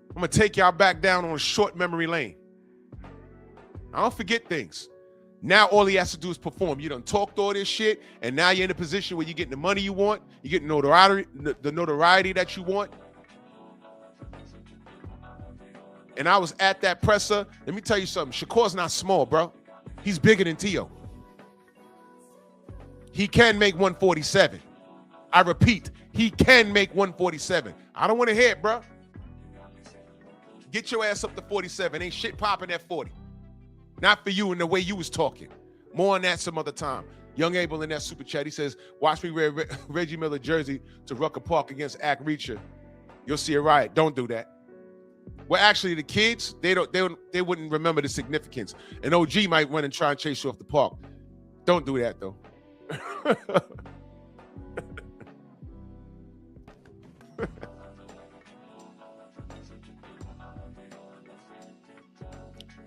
I'm going to take y'all back down on a short memory lane. I don't forget things. Now all he has to do is perform. You done talked all this shit, and now you're in a position where you're getting the money you want, you're getting the notoriety that you want. And I was at that presser. Let me tell you something. Shakur's not small, bro. He's bigger than Teo. He can make 147. I repeat, he can make 147. I don't want to hear it, bro. Get your ass up to 47. Ain't shit popping at 40. Not for you in the way you was talking. More on that some other time. Young Abel in that super chat, he says, watch me wear Reggie Miller jersey to Rucker Park against Ack Reacher. You'll see a riot. Don't do that. Well, actually, the kids, they wouldn't remember the significance. An OG might run and try and chase you off the park. Don't do that, though.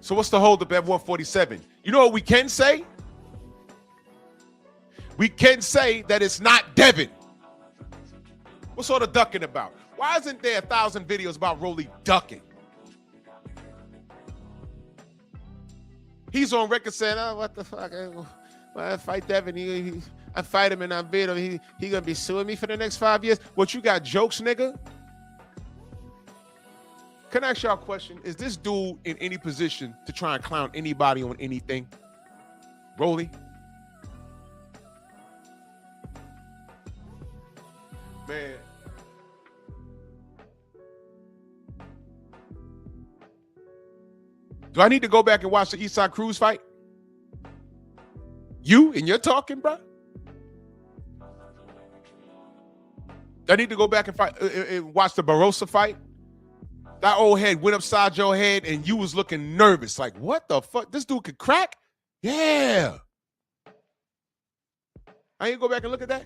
So what's the holdup at 147? You know what we can say? We can say that it's not Devin. What's all the ducking about? Why isn't there 1,000 videos about Rolly ducking? He's on record saying, oh, what the fuck? When I fight Devin, I fight him and I beat him. He gonna be suing me for the next 5 years? What, you got jokes, nigga? Can I ask y'all a question? Is this dude in any position to try and clown anybody on anything? Rolly? Man. Do I need to go back and watch the Eastside Cruz fight? You and you're talking, bro? Do I need to go back and fight and watch the Barossa fight? That old head went upside your head and you was looking nervous. Like, what the fuck? This dude could crack? Yeah. I ain't go back and look at that.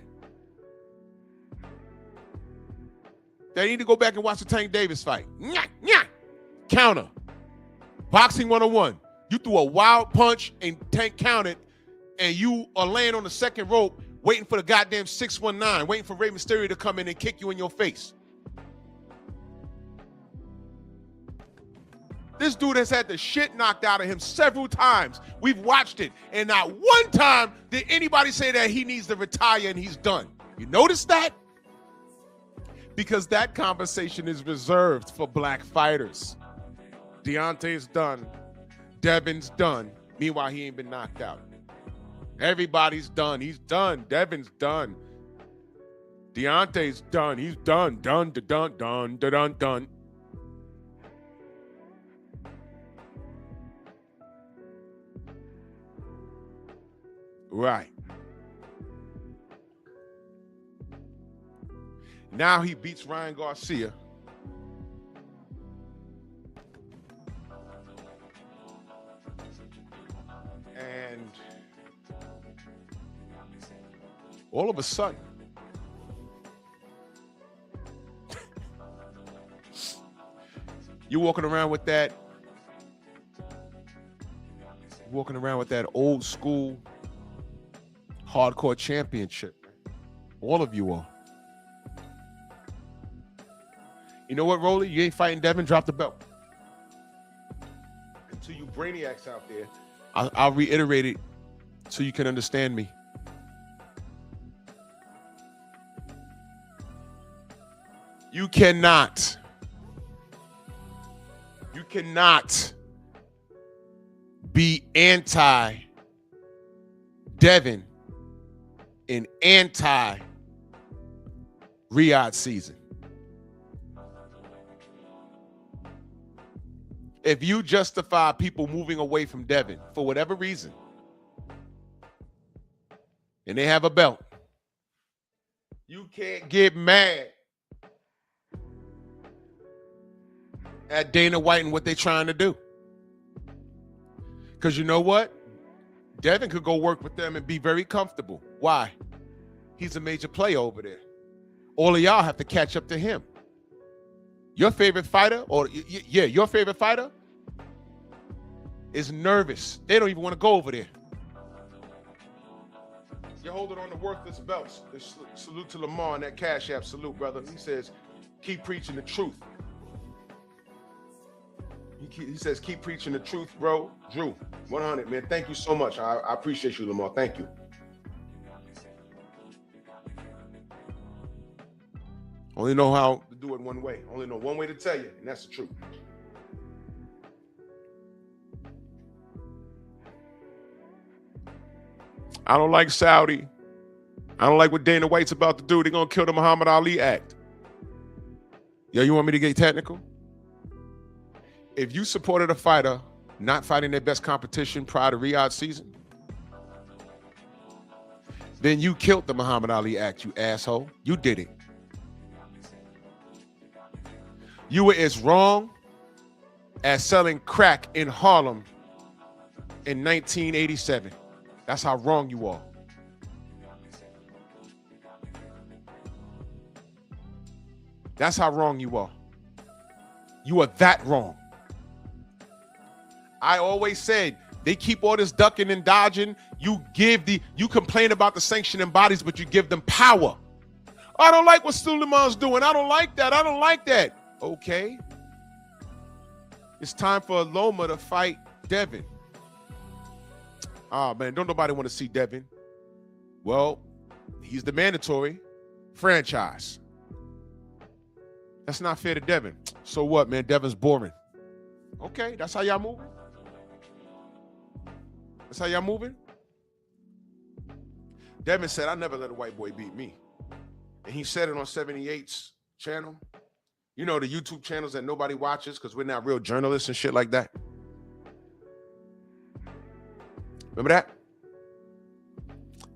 They need to go back and watch the Tank Davis fight. Nyah, nyah. Counter. Boxing 101. You threw a wild punch and Tank countered, and you are laying on the second rope waiting for the goddamn 619, waiting for Rey Mysterio to come in and kick you in your face. This dude has had the shit knocked out of him several times. We've watched it. And not one time did anybody say that he needs to retire and he's done. You notice that? Because that conversation is reserved for black fighters. Deontay's done. Devin's done. Meanwhile, he ain't been knocked out. Everybody's done. He's done. Devin's done. Deontay's done. He's done. Done, done, done, done, done. Right. Now he beats Ryan Garcia. And all of a sudden, you're walking around with that old school hardcore championship. All of you are. You know what, Rolly? You ain't fighting Devin. Drop the belt. Until you brainiacs out there, I'll reiterate it so you can understand me. You cannot be anti-Devin and anti-Riyadh season. If you justify people moving away from Devin for whatever reason, and they have a belt, you can't get mad at Dana White and what they're trying to do. Because you know what? Devin could go work with them and be very comfortable. Why? He's a major player over there. All of y'all have to catch up to him. Your favorite fighter, your favorite fighter is nervous. They don't even want to go over there. You're holding on to worthless belts. Salute to Lamar and that Cash App. Salute, brother. He says, keep preaching the truth. He says, keep preaching the truth, bro. Drew, 100, man. Thank you so much. I appreciate you, Lamar. Thank you. Only know how to do it one way. Only know one way to tell you, and that's the truth. I don't like Saudi. I don't like what Dana White's about to do. They're going to kill the Muhammad Ali Act. Yo, you want me to get technical? If you supported a fighter not fighting their best competition prior to Riyadh season, Then you killed the Muhammad Ali Act, you asshole. You did it. You were as wrong as selling crack in Harlem in 1987. That's how wrong you are. That's how wrong you are. You are that wrong. I always said, they keep all this ducking and dodging. You complain about the sanctioning bodies, but you give them power. I don't like what Suleiman's doing. I don't like that. I don't like that. Okay. It's time for Loma to fight Devin. Oh, man, don't nobody want to see Devin. Well, he's the mandatory franchise. That's not fair to Devin. So what, man? Devin's boring. Okay, that's how y'all moving? That's how y'all moving? Devin said, I never let a white boy beat me. And he said it on 78's channel. You know, the YouTube channels that nobody watches because we're not real journalists and shit like that. Remember that?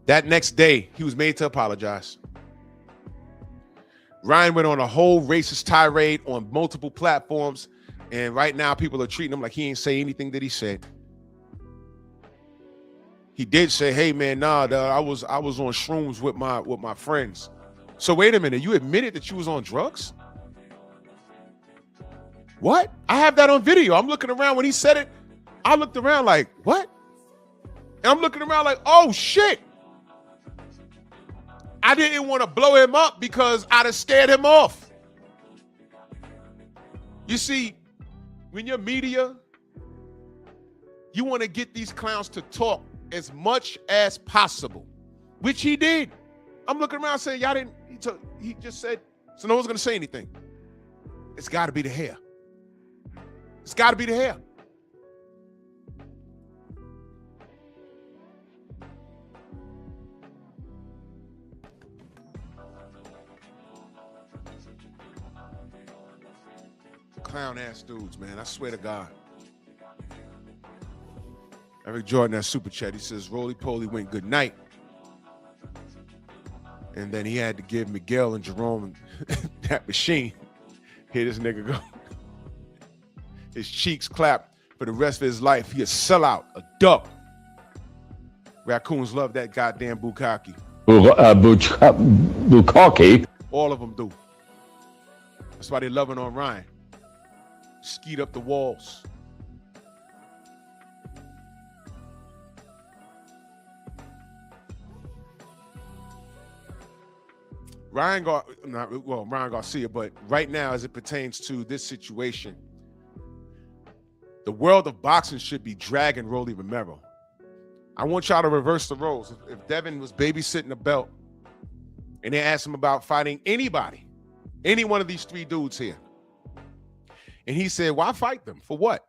That next day, he was made to apologize. Ryan went on a whole racist tirade on multiple platforms, and right now people are treating him like he ain't say anything that he said. He did say, "Hey man, nah, I was on shrooms with my friends." So wait a minute, you admitted that you was on drugs? What? I have that on video. I'm looking around when he said it. I looked around like, what? And I'm looking around like, oh shit. I didn't want to blow him up because I'd have scared him off. You see, when you're media, you want to get these clowns to talk as much as possible, which he did. I'm looking around saying, y'all didn't, he just said, so no one's going to say anything. It's got to be the hair. It's got to be the hair. Clown ass dudes, man. I swear to God. Eric Jordan has super chat. He says, Roly Poly went good night. And then he had to give Miguel and Jerome that machine. Here this nigga go. His cheeks clap for the rest of his life. He a sellout, a duck. Raccoons love that goddamn bukkake. Bukkake. All of them do. That's why they loving on Ryan. Skeet up the walls. Ryan Garcia, but right now as it pertains to this situation, the world of boxing should be dragging Rolly Romero. I want y'all to reverse the roles. If Devin was babysitting a belt and they asked him about fighting anybody, any one of these three dudes here, and he said, why fight them? For what?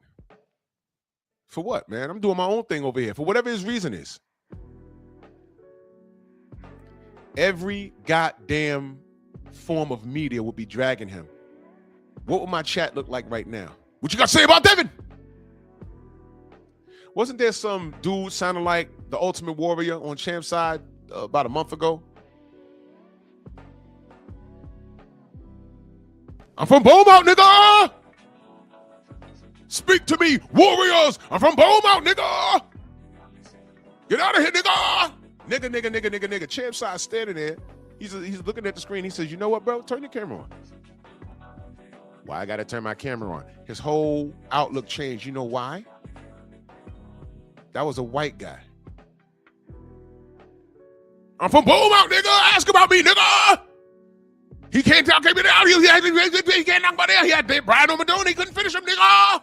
For what, man? I'm doing my own thing over here. For whatever his reason is. Every goddamn form of media would be dragging him. What would my chat look like right now? What you got to say about Devin? Wasn't there some dude sounding like the Ultimate Warrior on Champ's side about a month ago? I'm from Beaumont, nigga! Speak to me, Warriors! I'm from Beaumont, nigga! Get out of here, nigga! Nigga. Champ's side standing there. He's looking at the screen. He says, you know what, bro? Turn your camera on. Why I gotta turn my camera on? His whole outlook changed. You know why? That was a white guy. I'm from Beaumont, nigga. Ask about me, nigga. He can't talk me down. He can't knock my down. He had Brian O'Madone. He couldn't finish him, nigga.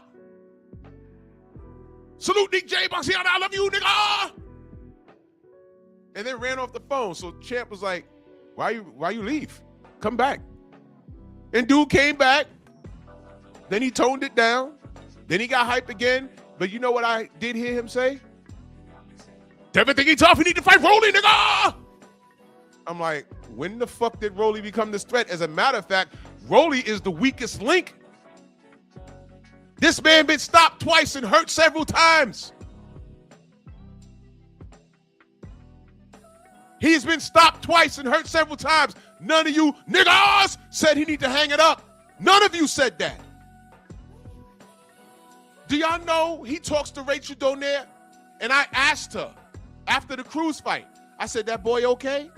Salute Nick J. Boxiana. I love you, nigga. And then ran off the phone. So Champ was like, why you leave? Come back. And dude came back. Then he toned it down. Then he got hype again. But you know what I did hear him say? Devin think he tough. He need to fight Rolly, nigga. I'm like, when the fuck did Rolly become this threat? As a matter of fact, Rolly is the weakest link. This man been stopped twice and hurt several times. He's been stopped twice and hurt several times. None of you niggas said he need to hang it up. None of you said that. Do y'all know he talks to Rachel Donaire? And I asked her after the Cruz fight, I said, that boy okay?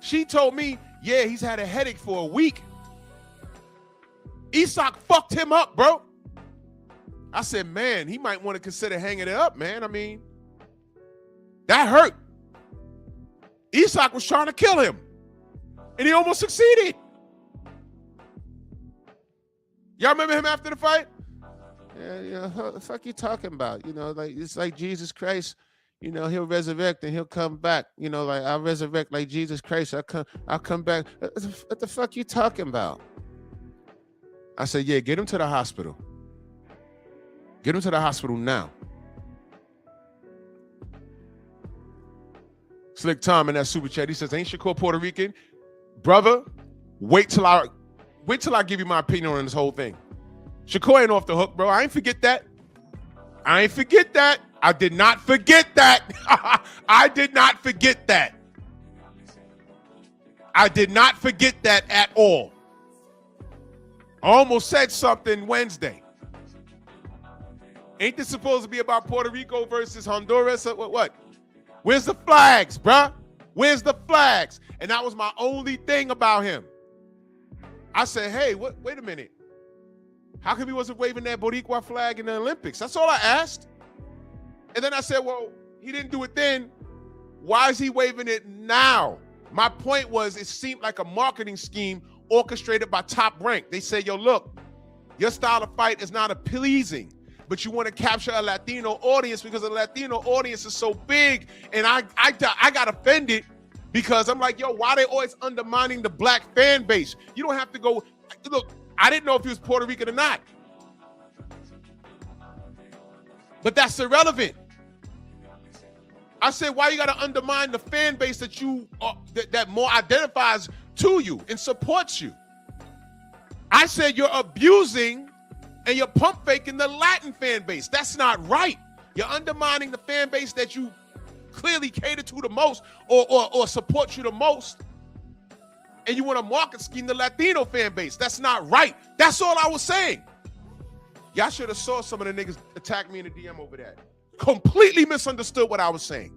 She told me, yeah, he's had a headache for a week. Isak fucked him up, bro. I said, man, he might want to consider hanging it up, man. I mean, that hurt. Isak was trying to kill him, and he almost succeeded. Y'all remember him after the fight? Yeah, what the fuck you talking about? You know, like it's like Jesus Christ. You know, he'll resurrect and he'll come back. You know, like I'll resurrect like Jesus Christ. I'll come back. What the fuck you talking about? I said, yeah, get him to the hospital. Get him to the hospital now. Slick Tom in that super chat, he says, ain't Shakur Puerto Rican? Brother, wait till I give you my opinion on this whole thing. Shakur ain't off the hook, bro. I ain't forget that. I ain't forget that. I did not forget that. I did not forget that. I did not forget that at all. I almost said something Wednesday. Ain't this supposed to be about Puerto Rico versus Honduras? What? Where's the flags, bruh? Where's the flags? And that was my only thing about him. I said, hey, wait a minute. How come he wasn't waving that Boricua flag in the Olympics? That's all I asked. And then I said, well, he didn't do it then. Why is he waving it now? My point was, it seemed like a marketing scheme orchestrated by Top Rank. They say, yo, look, your style of fight is not pleasing, but you want to capture a Latino audience because the Latino audience is so big. And I got offended because I'm like, yo, why they always undermining the black fan base? You don't have to go. Look, I didn't know if he was Puerto Rican or not. But that's irrelevant. I said, why you got to undermine the fan base that you that more identifies to you and supports you? I said you're abusing and you're pump faking the Latin fan base. That's not right. You're undermining the fan base that you clearly cater to the most or support you the most. And you want to market scheme the Latino fan base. That's not right. That's all I was saying. Y'all should have saw some of the niggas attack me in the DM over that. Completely misunderstood what I was saying.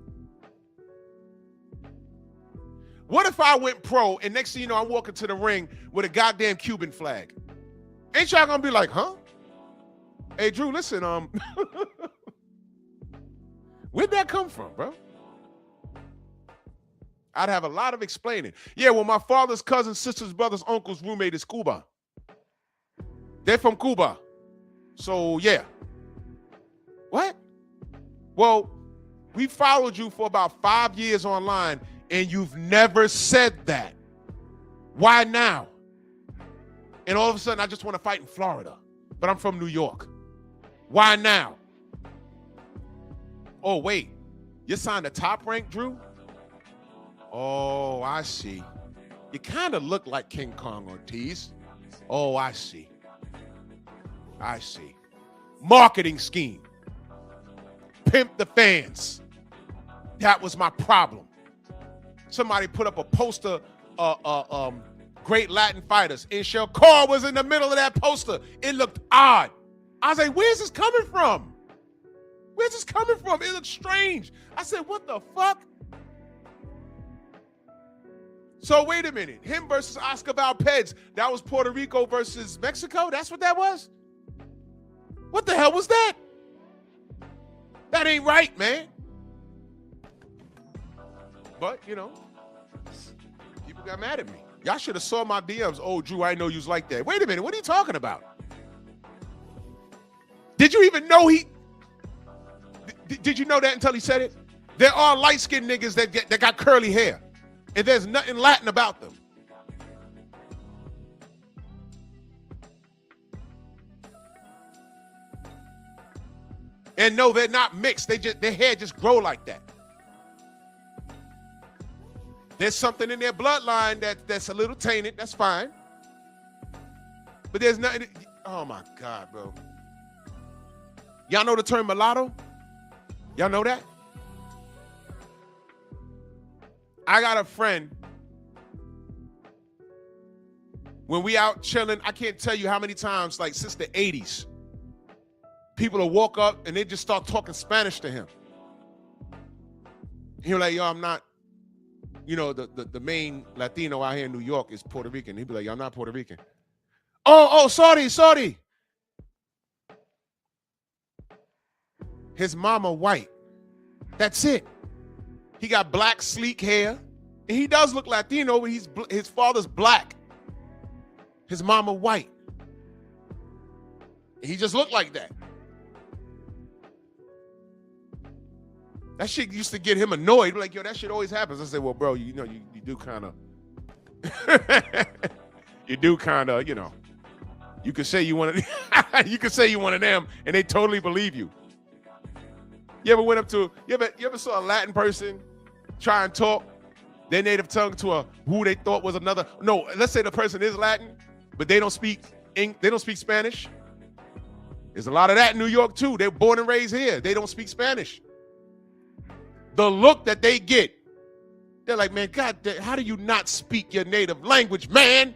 What if I went pro and next thing you know, I'm walking to the ring with a goddamn Cuban flag? Ain't y'all gonna be like, huh? Hey, Drew, listen, where'd that come from, bro? I'd have a lot of explaining. Yeah, well, my father's cousin's sister's brother's uncle's roommate is Cuba. They're from Cuba. So, yeah. What? Well, we followed you for about 5 years online, and you've never said that. Why now? And all of a sudden, I just want to fight in Florida, but I'm from New York. Why now? Oh, wait. You signed a Top Rank, Drew? Oh, I see. You kind of look like King Kong Ortiz. Oh, I see. I see. Marketing scheme. Pimp the fans. That was my problem. Somebody put up a poster, great Latin fighters, and Shakur was in the middle of that poster. It looked odd. I was like, where's this coming from? Where's this coming from? It looks strange. I said, what the fuck? So wait a minute. Him versus Oscar Valdez. That was Puerto Rico versus Mexico? That's what that was? What the hell was that? That ain't right, man. But, you know, people got mad at me. Y'all should have saw my DMs. Oh, Drew, I know you was like that. Wait a minute. What are you talking about? Did you even know did you know that until he said it? There are light-skinned niggas that got curly hair. And there's nothing Latin about them. And no, they're not mixed. Their hair just grow like that. There's something in their bloodline that's a little tainted. That's fine. But there's nothing. Oh my God, bro. Y'all know the term mulatto? Y'all know that? I got a friend. When we out chilling, I can't tell you how many times, like since the 80s, people will walk up and they just start talking Spanish to him. He'll like, yo, I'm not, you know, the main Latino out here in New York is Puerto Rican. He'd be like, yo, I'm not Puerto Rican. Oh, sorry. His mama white. That's it. He got black, sleek hair. And he does look Latino, but his father's black. His mama white. He just looked like that. That shit used to get him annoyed. Like, yo, that shit always happens. I said, well, bro, you know, you do kind of, you know, you could say you one of, you could say you one of them, and they totally believe you. You ever went up to, you ever saw a Latin person try and talk their native tongue to who they thought was another? No, let's say the person is Latin, but they don't speak Spanish. There's a lot of that in New York too. They're born and raised here. They don't speak Spanish. The look that they get, they're like, man, God, how do you not speak your native language, man?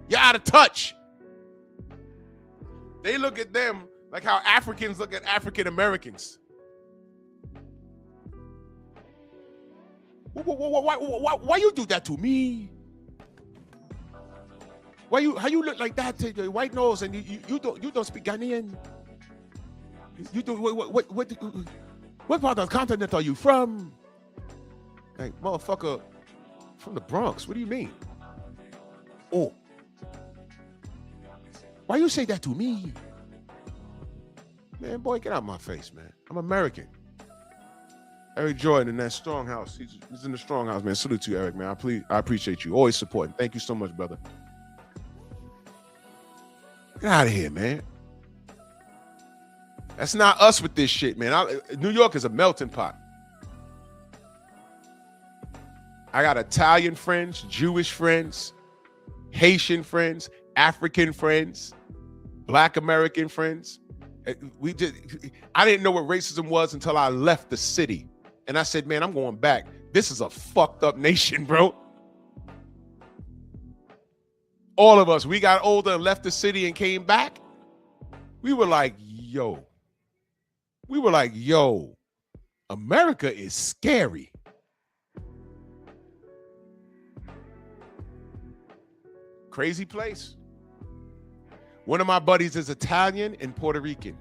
You're out of touch. They look at them like how Africans look at African Americans. Why you do that to me? How you look like that to your white nose and you don't speak Ghanaian? You do what part of the continent are you from? Like, motherfucker, from the Bronx. What do you mean? Oh. Why you say that to me? Man, boy, get out of my face, man. I'm American. Eric Jordan in that strong house. He's in the strong house, man. Salute to you, Eric, man. I appreciate you. Always supporting. Thank you so much, brother. Get out of here, man. That's not us with this shit, man. New York is a melting pot. I got Italian friends, Jewish friends, Haitian friends, African friends, Black American friends. I didn't know what racism was until I left the city. And I said, man, I'm going back. This is a fucked up nation, bro. All of us, we got older and left the city and came back. We were like, yo. America is scary. Crazy place. One of my buddies is Italian and Puerto Rican.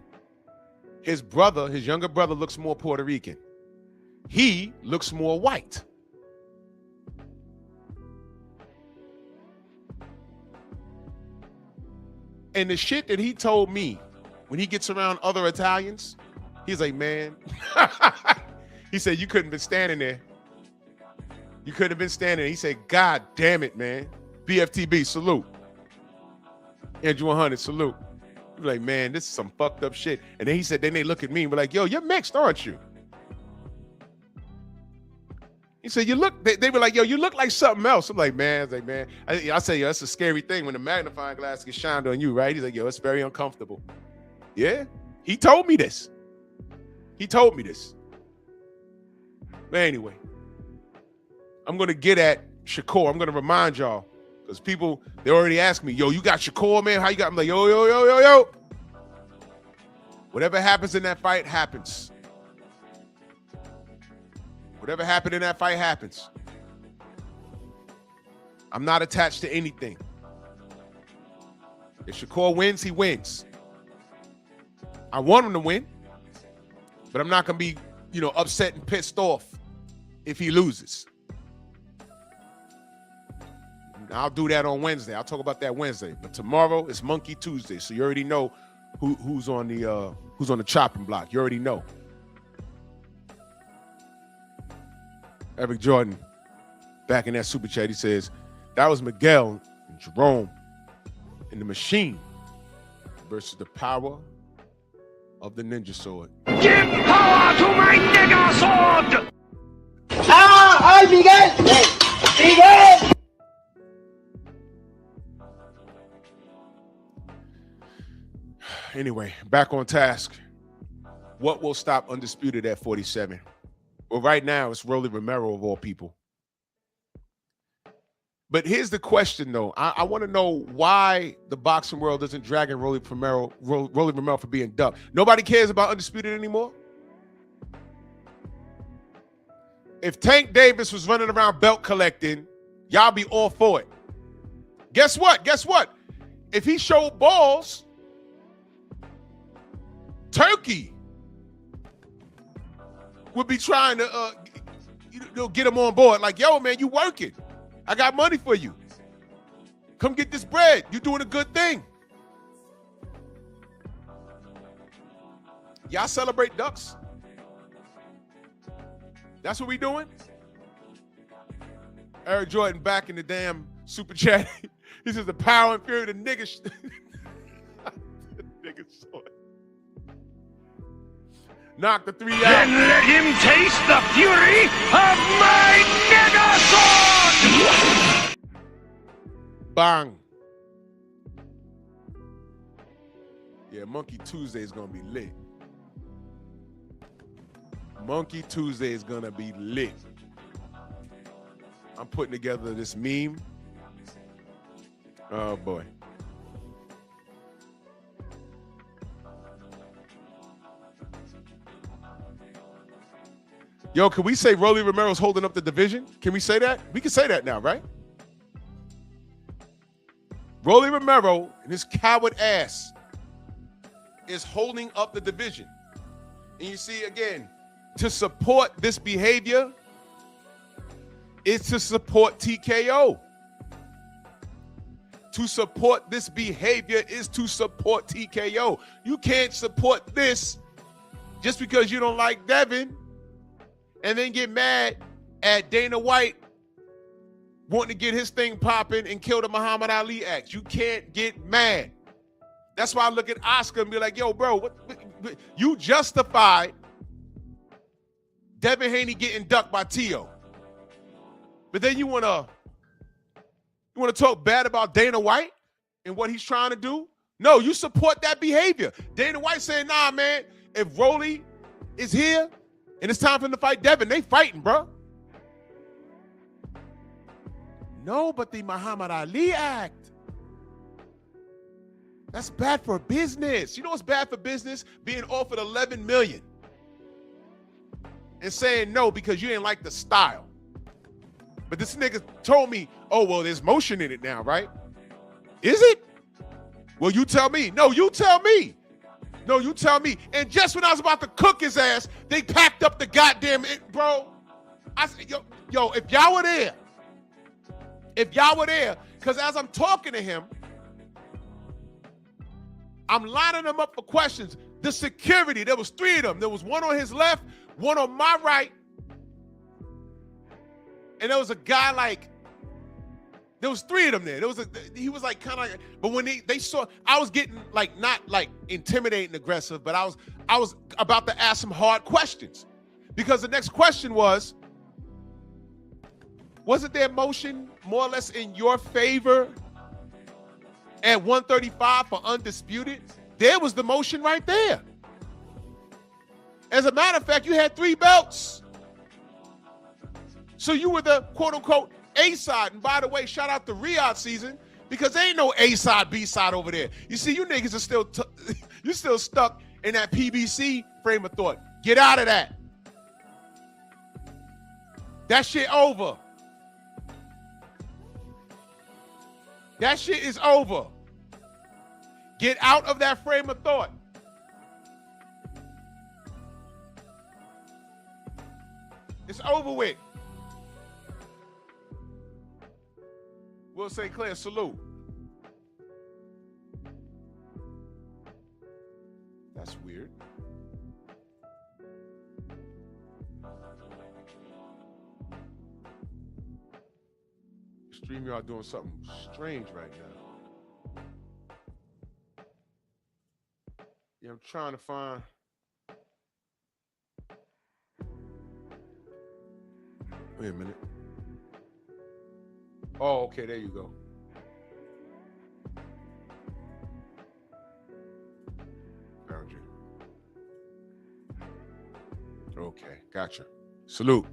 His younger brother looks more Puerto Rican. He looks more white. And the shit that he told me when he gets around other Italians, he's like, man, he said, you couldn't have been standing there. You couldn't have been standing there. He said, God damn it, man. BFTB, salute. Andrew 100, salute. He was like, man, this is some fucked up shit. And then he said, then they look at me and be like, yo, you're mixed, aren't you? He said, they were like, yo, you look like something else. I'm like, man, I say, yo, that's a scary thing when the magnifying glass gets shined on you, right? He's like, yo, it's very uncomfortable. Yeah, he told me this. But anyway, I'm going to get at Shakur. I'm going to remind y'all, because people, they already asked me, yo, you got Shakur, man? How you got? I'm like, yo. Whatever happens in that fight happens. Whatever happened in that fight happens. I'm not attached to anything. If Shakur wins, he wins. I want him to win, but I'm not going to be, upset and pissed off if he loses. I'll do that on Wednesday. I'll talk about that Wednesday. But tomorrow is Monkey Tuesday, so you already know who's on the chopping block. You already know. Eric Jordan, back in that super chat, he says, that was Miguel and Jerome in the Machine versus the power of the ninja sword. Give power to my nigga sword! ¡Ay, Miguel! ¡Miguel! Anyway, back on task. What will stop Undisputed at 47? Well, right now, it's Rolly Romero of all people. But here's the question, though. I want to know why the boxing world doesn't drag in Rolly Romero for being ducked. Nobody cares about Undisputed anymore. If Tank Davis was running around belt collecting, y'all be all for it. Guess what? Guess what? If he showed balls, Turkey would be trying to get him on board. Like, yo, man, you working. I got money for you. Come get this bread. You're doing a good thing. Y'all celebrate ducks? That's what we doing? Eric Jordan back in the damn super chat. He says the power and fury of the niggas. The niggas saw it. Knock the 3 out. Then let him taste the fury of my Negasword! Bang. Yeah, Monkey Tuesday is gonna be lit. Monkey Tuesday is gonna be lit. I'm putting together this meme. Oh boy. Yo, can we say Rolly Romero's holding up the division? Can we say that? We can say that now, right? Rolly Romero and his coward ass is holding up the division. And you see, again, to support this behavior is to support TKO. To support this behavior is to support TKO. You can't support this just because you don't like Devin and then get mad at Dana White wanting to get his thing popping and kill the Muhammad Ali act. You can't get mad. That's why I look at Oscar and be like, yo, bro, what you justified Devin Haney getting ducked by Tio. But then you wanna talk bad about Dana White and what he's trying to do? No, you support that behavior. Dana White saying, nah, man, if Rolly is here and it's time for him to fight Devin, they fighting, bro. No, but the Muhammad Ali act. That's bad for business. You know what's bad for business? Being offered $11 million and saying no because you didn't like the style. But this nigga told me, oh, well, there's motion in it now, right? Is it? Well, you tell me. No, you tell me. No, you tell me. And just when I was about to cook his ass, they packed up the goddamn, bro. I said, yo, if y'all were there, because as I'm talking to him, I'm lining them up for questions. The security, there was 3 of them. There was one on his left, one on my right, and there was a guy like, there was 3 of them there. He was like kind of like, but when they saw, I was getting like, not like intimidating aggressive, but I was about to ask some hard questions. Because the next question wasn't there motion more or less in your favor at 135 for Undisputed? There was the motion right there. As a matter of fact, you had 3 belts. So you were the quote-unquote A-side. And by the way, shout out to Riyadh season, because there ain't no A-side, B-side over there. You see, you niggas are still you still stuck in that PBC frame of thought. Get out of that. That shit over. That shit is over. Get out of that frame of thought. It's over with. Will St. Clair, salute. That's weird. StreamYard doing something strange right now. Yeah, I'm trying to find. Wait a minute. Oh, okay, there you go. Found you. Okay, gotcha. Salute.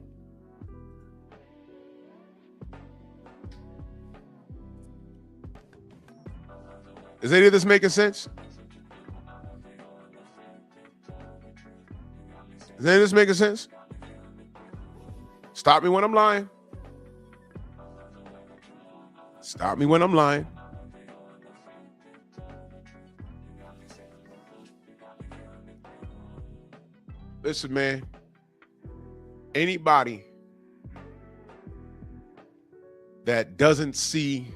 Is any of this making sense? Is any of this making sense? Stop me when I'm lying. Stop me when I'm lying. Listen, man. Anybody that doesn't see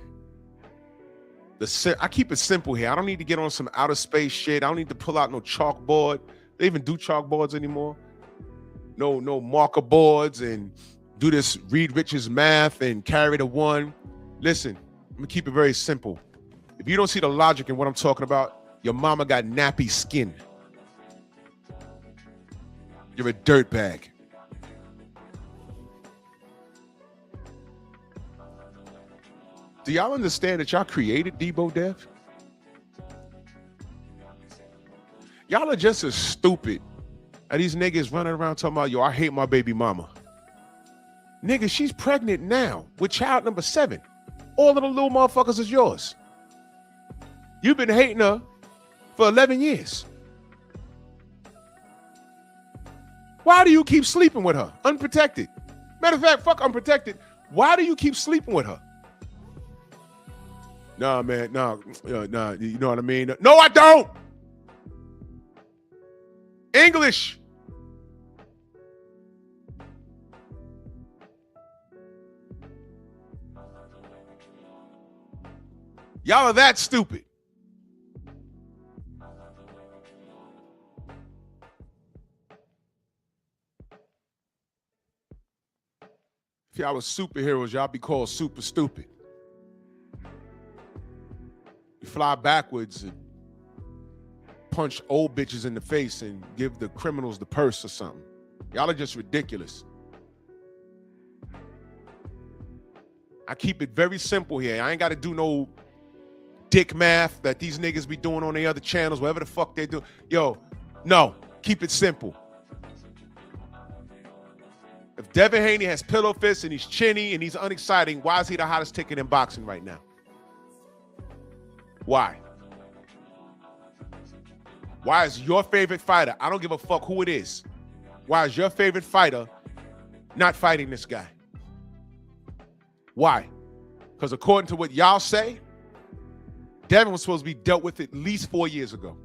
I keep it simple here. I don't need to get on some outer space shit. I don't need to pull out no chalkboard. They even do chalkboards anymore. No marker boards and do this Reed Richards math and carry the one. Listen, I'm gonna keep it very simple. If you don't see the logic in what I'm talking about, your mama got nappy skin. You're a dirtbag. Do y'all understand that y'all created Debo Dev? Y'all are just as stupid as these niggas running around talking about, yo, I hate my baby mama. Nigga, she's pregnant now with child number 7. All of the little motherfuckers is yours. You've been hating her for 11 years. Why do you keep sleeping with her? Unprotected. Matter of fact, fuck unprotected. Why do you keep sleeping with her? Nah, man, nah, you know what I mean? No, I don't. English. Y'all are that stupid. If y'all was superheroes, y'all be called super stupid. You fly backwards and punch old bitches in the face and give the criminals the purse or something. Y'all are just ridiculous. I keep it very simple here. I ain't got to do no dick math that these niggas be doing on the other channels, whatever the fuck they do. Yo, no, keep it simple. If Devin Haney has pillow fists and he's chinny and he's unexciting, why is he the hottest ticket in boxing right now? Why? Why is your favorite fighter, I don't give a fuck who it is, why is your favorite fighter not fighting this guy? Why? Because according to what y'all say, Devin was supposed to be dealt with at least 4 years ago.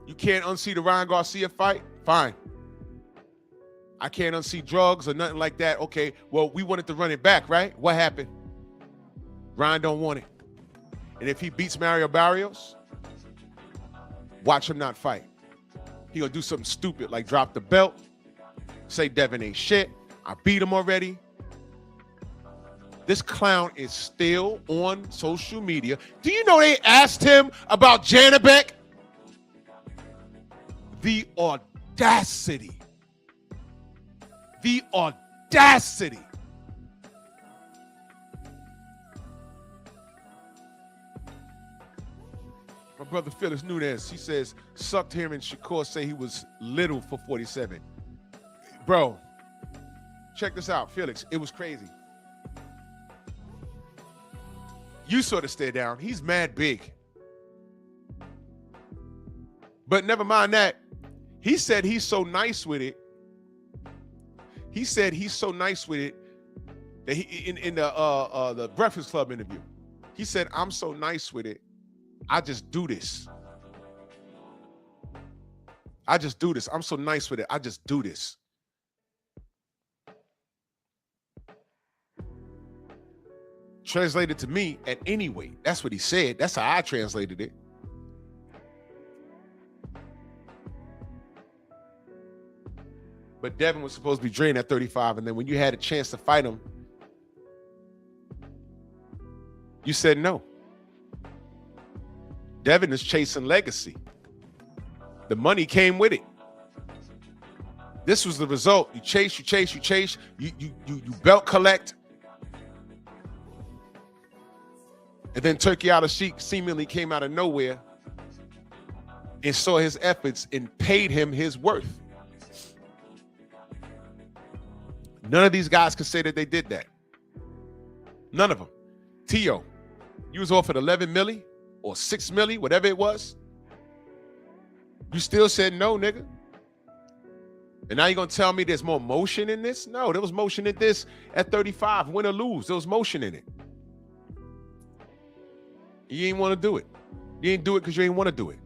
You can't unsee the Ryan Garcia fight? Fine. I can't unsee drugs or nothing like that. Okay, well, we wanted to run it back, right? What happened? Ryan don't want it. And if he beats Mario Barrios, watch him not fight. He gonna do something stupid like drop the belt, say Devin ain't shit, I beat him already. This clown is still on social media. Do you know they asked him about Janabek? The audacity. The audacity. My brother Phyllis Nunez, he says, sucked hearing Shakur say he was little for 47. Bro, check this out, Felix. It was crazy. You sort of stare down. He's mad big. But never mind that. He said he's so nice with it. He said he's so nice with it that he in the Breakfast Club interview. He said, I'm so nice with it. I just do this. I just do this. I'm so nice with it. I just do this. Translated to me at any weight. That's what he said. That's how I translated it. But Devin was supposed to be drained at 35, and then when you had a chance to fight him, you said no. Devin is chasing legacy. The money came with it. This was the result. You chase, you belt collect. And then Turkey Al-Sheikh seemingly came out of nowhere and saw his efforts and paid him his worth. None of these guys could say that they did that. None of them. T.O., you was offered 11 milli or 6 milli, whatever it was. You still said no, nigga. And now you're going to tell me there's more motion in this? No, there was motion in this at 35, win or lose. There was motion in it. You ain't want to do it. You ain't do it because you ain't want to do it.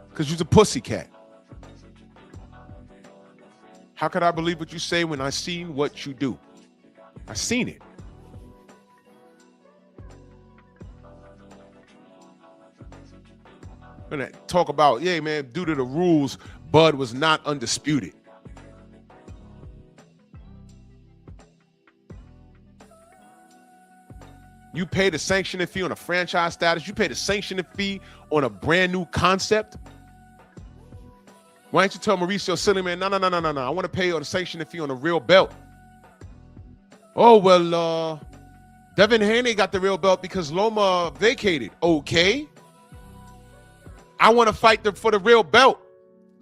Because you's a pussycat. How could I believe what you say when I seen what you do? I seen it. I'm gonna talk about, yeah, man, due to the rules, Bud was not undisputed. You pay the sanctioning fee on a franchise status. You pay the sanctioning fee on a brand new concept. Why don't you tell Mauricio Silliman, no. I want to pay on the sanctioning fee on a real belt. Oh, well, Devin Haney got the real belt because Loma vacated. Okay. I want to fight for the real belt.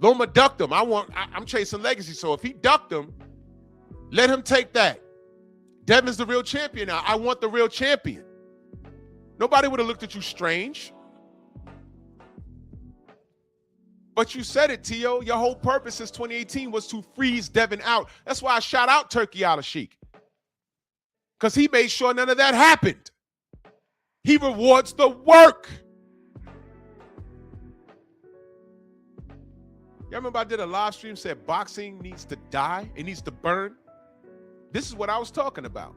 Loma ducked him. I'm chasing legacy. So if he ducked him, let him take that. Devin's the real champion now. I want the real champion. Nobody would have looked at you strange. But you said it, T.O. Your whole purpose since 2018 was to freeze Devin out. That's why I shout out Turkey Al-Sheikh. Because he made sure none of that happened. He rewards the work. Y'all remember I did a live stream, said boxing needs to die. It needs to burn. This is what I was talking about.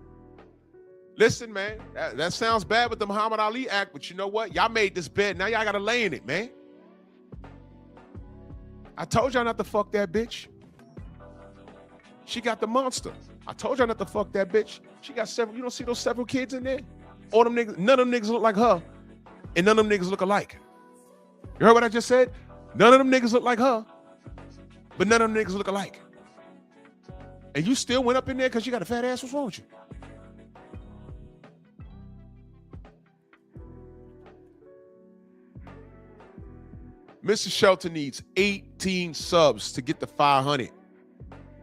Listen, man, that sounds bad with the Muhammad Ali Act, but you know what? Y'all made this bed. Now y'all got to lay in it, man. I told y'all not to fuck that bitch. She got the monster. I told y'all not to fuck that bitch. She got several, you don't see those several kids in there? All them niggas, none of them niggas look like her, and none of them niggas look alike. You heard what I just said? None of them niggas look like her, but none of them niggas look alike. And you still went up in there because you got a fat ass? What's wrong with you? Mr. Shelton needs 18 subs to get to 500.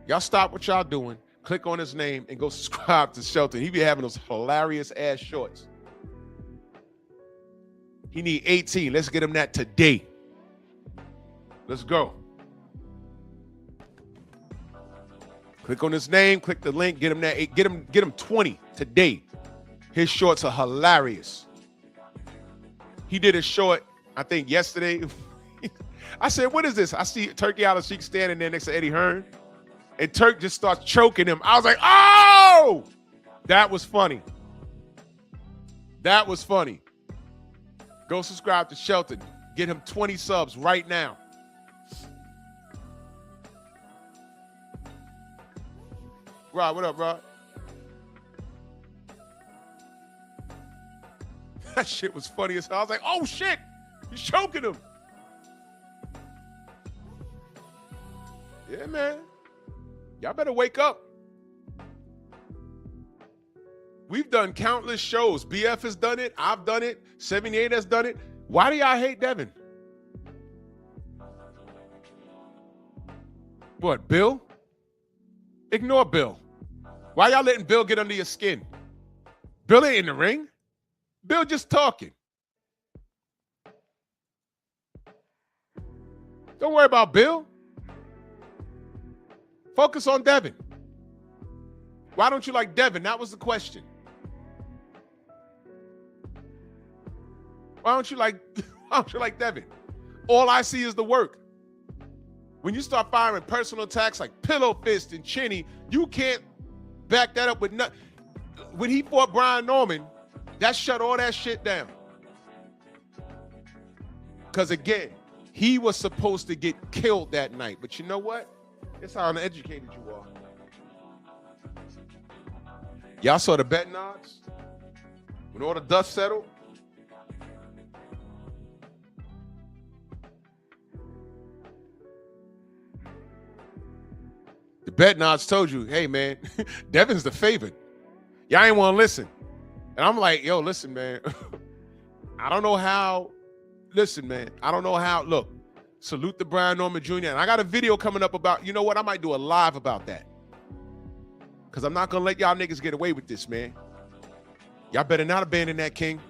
Y'all stop what y'all doing, click on his name, and go subscribe to Shelton. He be having those hilarious ass shorts. He need 18. Let's get him that today. Let's go. Click on his name, click the link, get him that. Get him 20 today. His shorts are hilarious. He did a short, I think yesterday. I said, what is this? I see Turkey Al-Sheikh standing there next to Eddie Hearn, and Turk just starts choking him. I was like, oh! That was funny. That was funny. Go subscribe to Shelton. Get him 20 subs right now. Rod, what up, Rod? That shit was funny as hell. I was like, oh shit, he's choking him. Yeah, man. Y'all better wake up. We've done countless shows. BF has done it. I've done it. 78 has done it. Why do y'all hate Devin? What, Bill? Ignore Bill. Why y'all letting Bill get under your skin? Bill ain't in the ring. Bill just talking. Don't worry about Bill. Focus on Devin. Why don't you like Devin? That was the question. Why don't you like Devin? All I see is the work. When you start firing personal attacks like pillow fist and chinny, you can't back that up with nothing. When he fought Brian Norman, that shut all that shit down. Because again, he was supposed to get killed that night. But you know what? It's how uneducated you are. Y'all saw the betting odds? When all the dust settled? The betting odds told you, hey, man, Devin's the favorite. Y'all ain't want to listen. And I'm like, yo, listen, man. I don't know how. Listen, man. I don't know how. Look, salute to Brian Norman Jr. And I got a video coming up about, you know what? I might do a live about that. Because I'm not going to let y'all niggas get away with this, man. Y'all better not abandon that king.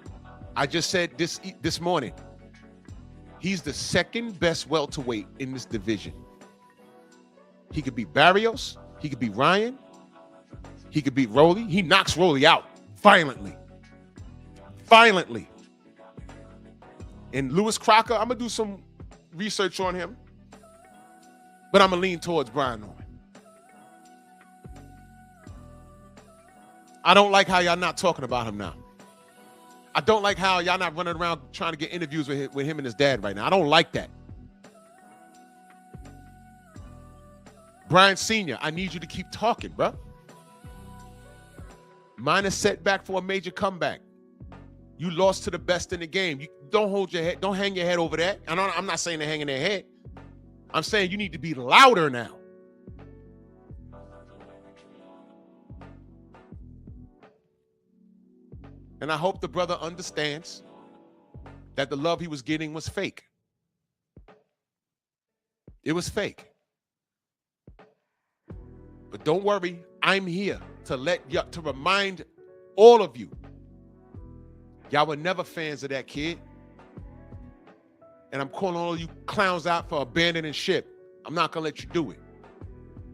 I just said this morning. He's the second best welterweight in this division. He could beat Barrios. He could beat Ryan. He could beat Rolly. He knocks Rolly out violently. Violently. And Lewis Crocker, I'm going to do some research on him. But I'm going to lean towards Brian Norman. I don't like how y'all not talking about him now. I don't like how y'all not running around trying to get interviews with him and his dad right now. I don't like that. Brian Sr., I need you to keep talking, bro. Minor setback for a major comeback. You lost to the best in the game. You don't hold your head. Don't hang your head over that. I'm not saying they're hanging their head. I'm saying you need to be louder now. And I hope the brother understands that the love he was getting was fake. It was fake. But don't worry, I'm here to remind all of you. Y'all were never fans of that kid. And I'm calling all you clowns out for abandoning ship. I'm not gonna let you do it.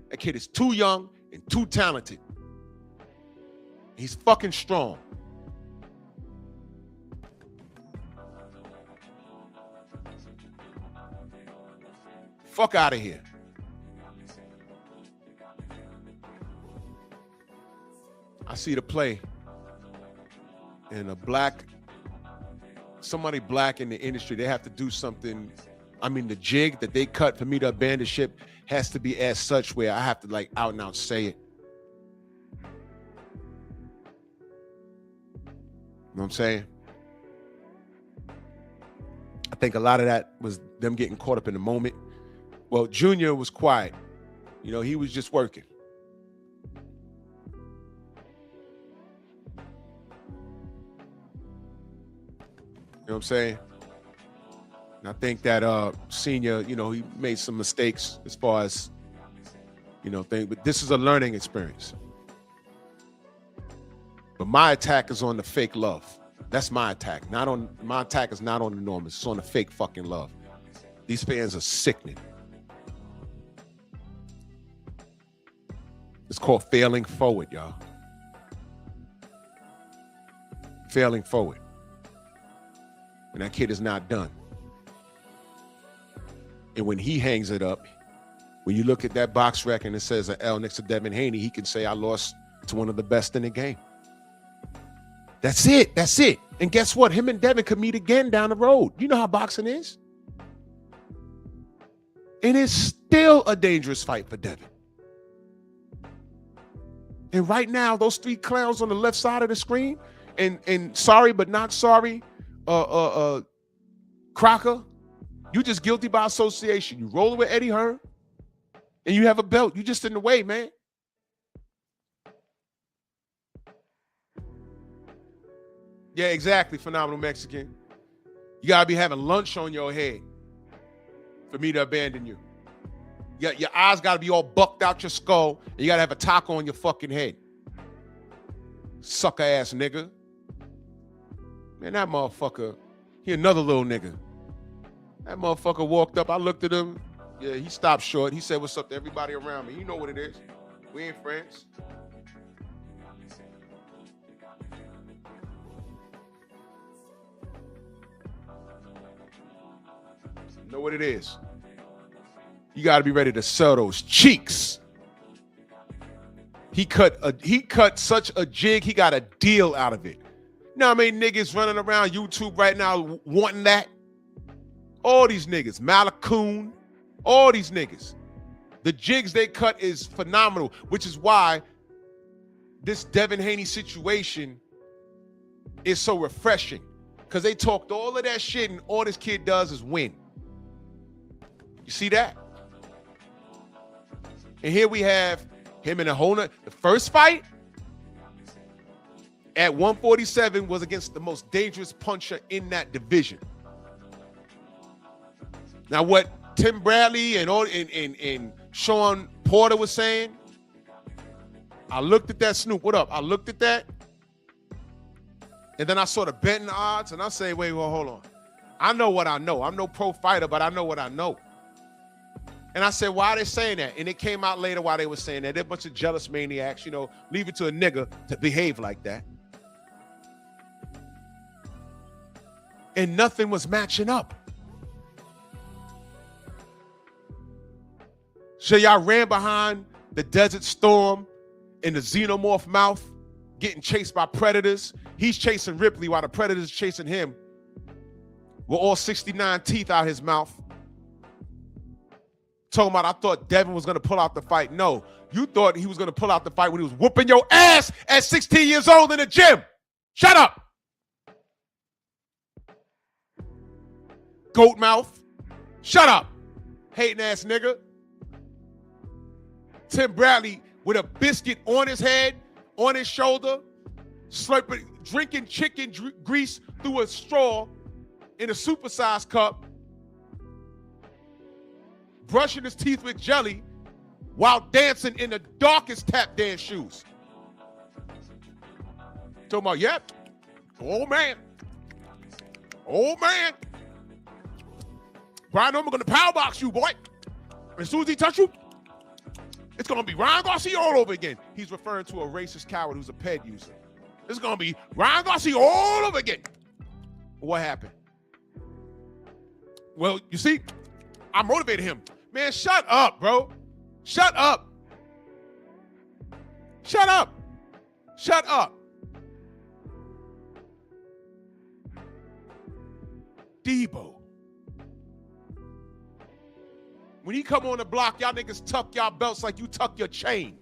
That kid is too young and too talented. He's fucking strong. Fuck out of here. I see the play. And somebody black in the industry, they have to do something. I mean, the jig that they cut for me to abandon ship has to be as such where I have to like out and out say it. You know what I'm saying? I think a lot of that was them getting caught up in the moment. Well, Junior was quiet. You know, he was just working. You know what I'm saying? And I think that Senior, you know, he made some mistakes as far as, you know, but this is a learning experience. But my attack is on the fake love. That's my attack. My attack is not on the normal. It's on the fake fucking love. These fans are sickening. It's called failing forward, y'all. Failing forward. And that kid is not done. And when he hangs it up, when you look at that box record and it says an L next to Devin Haney, he can say, I lost to one of the best in the game. That's it. That's it. And guess what? Him and Devin could meet again down the road. You know how boxing is. And it's still a dangerous fight for Devin. And right now, those three clowns on the left side of the screen, and sorry but not sorry, Crocker, you just guilty by association. You rolling with Eddie Hearn, and you have a belt. You just in the way, man. Yeah, exactly, Phenomenal Mexican. You gotta be having lunch on your head for me to abandon you. Your eyes gotta be all bucked out your skull, and you gotta have a taco on your fucking head. Sucker ass nigga. Man, that motherfucker, he another little nigga. That motherfucker walked up, I looked at him. Yeah, he stopped short. He said, what's up to everybody around me? You know what it is. We ain't friends. You know what it is. You got to be ready to sell those cheeks. He cut such a jig, he got a deal out of it. You know how many niggas running around YouTube right now wanting that? All these niggas, Malacoon, all these niggas. The jigs they cut is phenomenal, which is why this Devin Haney situation is so refreshing. Because they talked all of that shit and all this kid does is win. You see that? And here we have him in a whole nother. The first fight at 147 was against the most dangerous puncher in that division. Now, what Tim Bradley and Sean Porter was saying, I looked at that, Snoop. What up? I looked at that, and then I saw the betting odds, and I say, wait, well, hold on. I know what I know. I'm no pro fighter, but I know what I know. And I said, why are they saying that? And it came out later why they were saying that. They're a bunch of jealous maniacs, you know, leave it to a nigga to behave like that. And nothing was matching up. So y'all ran behind the Desert Storm in the xenomorph mouth, getting chased by predators. He's chasing Ripley while the predators chasing him with all 69 teeth out his mouth. Talking about, I thought Devin was going to pull out the fight. No, you thought he was going to pull out the fight when he was whooping your ass at 16 years old in the gym. Shut up. Goat mouth. Shut up. Hating ass nigga. Tim Bradley with a biscuit on his head, on his shoulder, slurping, drinking chicken grease through a straw in a supersized cup, brushing his teeth with jelly while dancing in the darkest tap dance shoes. Talking about, yep, old man. Old man. Brian Norman gonna power box you, boy. As soon as he touch you, it's gonna be Ryan Garcia all over again. He's referring to a racist coward who's a ped user. It's gonna be Ryan Garcia all over again. What happened? Well, you see, I motivated him. Man, shut up, bro. Shut up. Shut up. Shut up. Debo. When he come on the block, y'all niggas tuck y'all belts like you tuck your chain.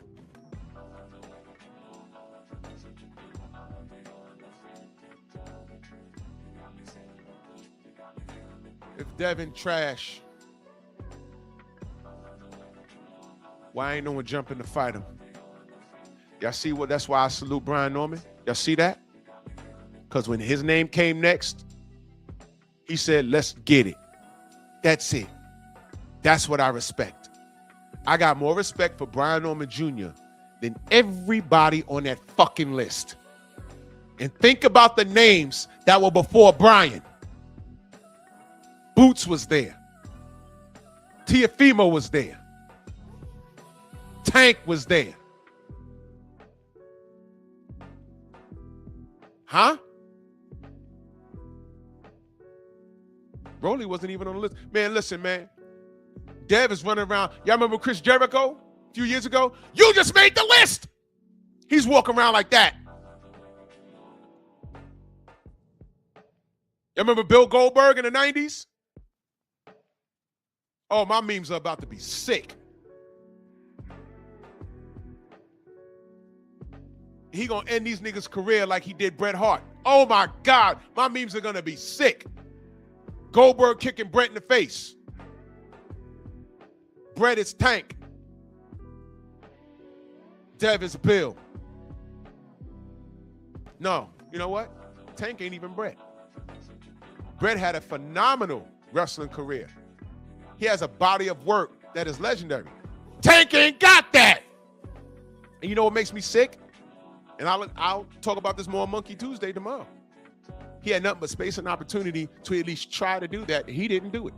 If Devin trash, why ain't no one jumping to fight him? Y'all see what? That's why I salute Brian Norman. Y'all see that? Because when his name came next, he said, let's get it. That's it. That's what I respect. I got more respect for Brian Norman Jr. than everybody on that fucking list. And think about the names that were before Brian. Boots was there. Teofimo was there. Tank was there. Huh? Broly wasn't even on the list. Man, listen, man. Dev is running around. Y'all remember Chris Jericho a few years ago? You just made the list. He's walking around like that. Y'all remember Bill Goldberg in the 90s? Oh, my memes are about to be sick. He gonna end these niggas' career like he did Bret Hart. Oh my God, my memes are gonna be sick. Goldberg kicking Bret in the face. Bret is Tank. Dev is Bill. No, you know what? Tank ain't even Bret. Bret had a phenomenal wrestling career. He has a body of work that is legendary. Tank ain't got that. And you know what makes me sick? And I'll talk about this more on Monkey Tuesday tomorrow. He had nothing but space and opportunity to at least try to do that. He didn't do it.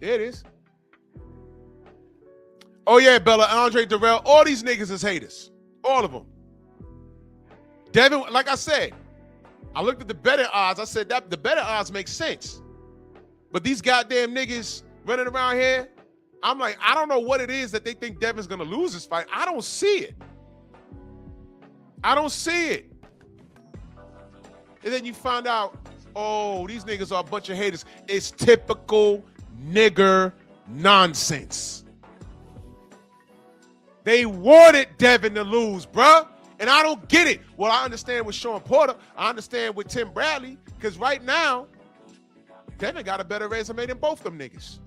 There it is. Oh yeah, Bella, Andre Durrell, all these niggas is haters. All of them. Devin, like I said, I looked at the better odds. I said that the better odds make sense. But these goddamn niggas running around here, I'm like, I don't know what it is that they think Devin's gonna lose this fight. I don't see it. I don't see it. And then you find out, oh, these niggas are a bunch of haters. It's typical nigger nonsense. They wanted Devin to lose, bruh. And I don't get it. Well, I understand with Sean Porter. I understand with Tim Bradley. Because right now, Devin got a better resume than both them niggas.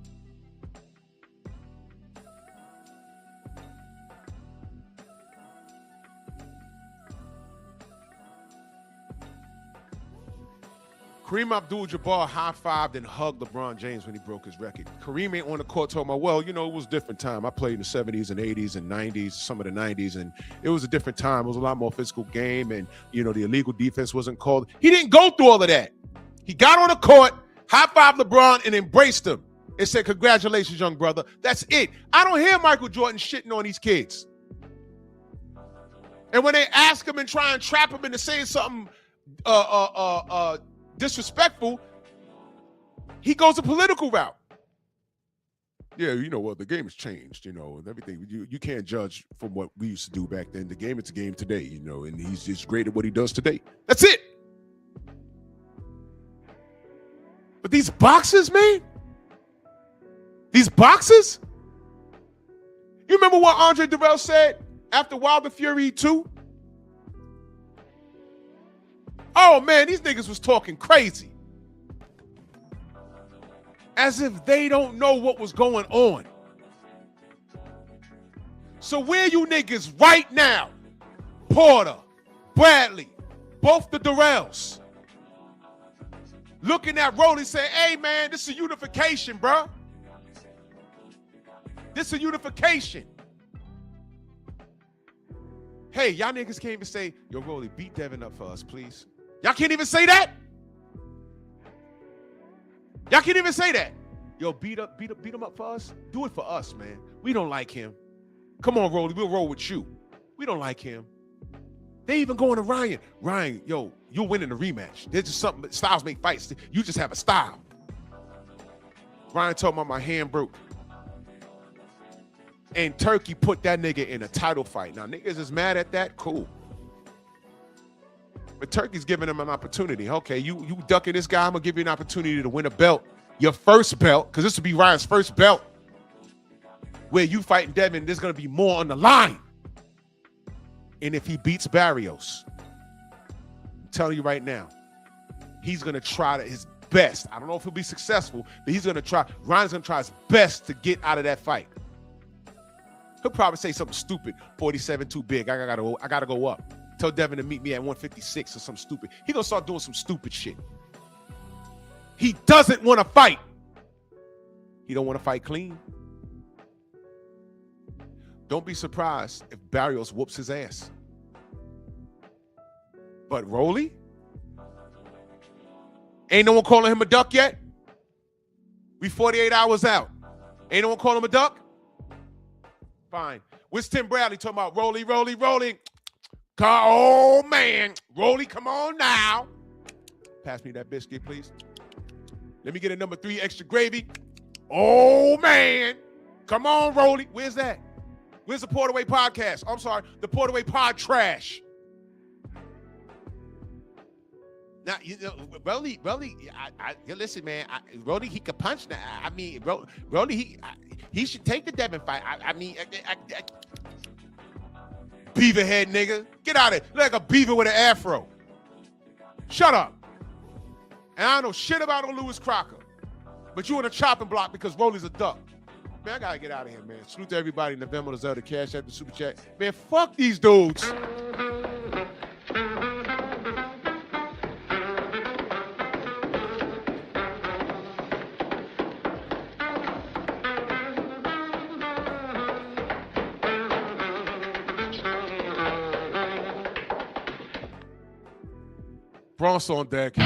Kareem Abdul-Jabbar high-fived and hugged LeBron James when he broke his record. Kareem ain't on the court talking about, well, you know, it was a different time. I played in the 70s and 80s and 90s, some of the 90s, and it was a different time. It was a lot more physical game, and, you know, the illegal defense wasn't called. He didn't go through all of that. He got on the court, high-fived LeBron, and embraced him and said, congratulations, young brother. That's it. I don't hear Michael Jordan shitting on these kids. And when they ask him and try and trap him into saying something disrespectful, he goes a political route. Yeah, you know what? The game has changed, you know, and everything. You can't judge from what we used to do back then. The game is a game today, you know, and he's just great at what he does today. That's it. But these boxers, man, these boxers. You remember what Andre Durrell said after Wilder Fury 2? Oh, man, these niggas was talking crazy. As if they don't know what was going on. So where you niggas right now? Porter, Bradley, both the Durrells. Looking at Rolly saying, hey, man, this is unification, bro. This is unification. Hey, y'all niggas can't even say, yo, Rolly, beat Devin up for us, please. Y'all can't even say that? Y'all can't even say that. Yo, beat him up for us. Do it for us, man. We don't like him. Come on, Rolly, we'll roll with you. We don't like him. They even going to Ryan. Ryan, yo, you're winning the rematch. There's just something, styles make fights. You just have a style. Ryan told me my hand broke. And Turkey put that nigga in a title fight. Now, niggas is mad at that? Cool. But Turkey's giving him an opportunity. Okay, you ducking this guy, I'm going to give you an opportunity to win a belt. Your first belt, because this will be Ryan's first belt. Where you fighting Devin, there's going to be more on the line. And if he beats Barrios, I'm telling you right now, he's going to try his best. I don't know if he'll be successful, but he's going to try. Ryan's going to try his best to get out of that fight. He'll probably say something stupid. 47 too big. I gotta go up. Tell Devin to meet me at 156 or something stupid. He gonna start doing some stupid shit. He doesn't want to fight. He don't want to fight clean. Don't be surprised if Barrios whoops his ass. But Rolly? Ain't no one calling him a duck yet? We 48 hours out. Ain't no one calling him a duck? Fine. Where's Tim Bradley talking about Rolly, Rolly, Rolly? Oh, man. Rolly, come on now. Pass me that biscuit, please. Let me get a number 3 extra gravy. Oh, man. Come on, Rolly. Where's that? Where's the Portaway podcast? I'm sorry, the Portaway pod trash. Now, you know, Rolly, listen, man. Rolly, he could punch now. I mean, Rolly, he should take the Devin fight. Beaver head nigga. Get out of here. Look like a beaver with an afro. Shut up. And I don't know shit about no Lewis Crocker. But you on a chopping block because Rolly's a duck. Man, I gotta get out of here, man. Salute to everybody in the Venmo, the Zelda, Cash App, the Super Chat. Man, fuck these dudes. Bronx on deck.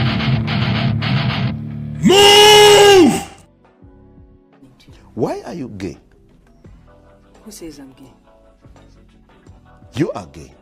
Move! Why are you gay? Who says I'm gay? You are gay.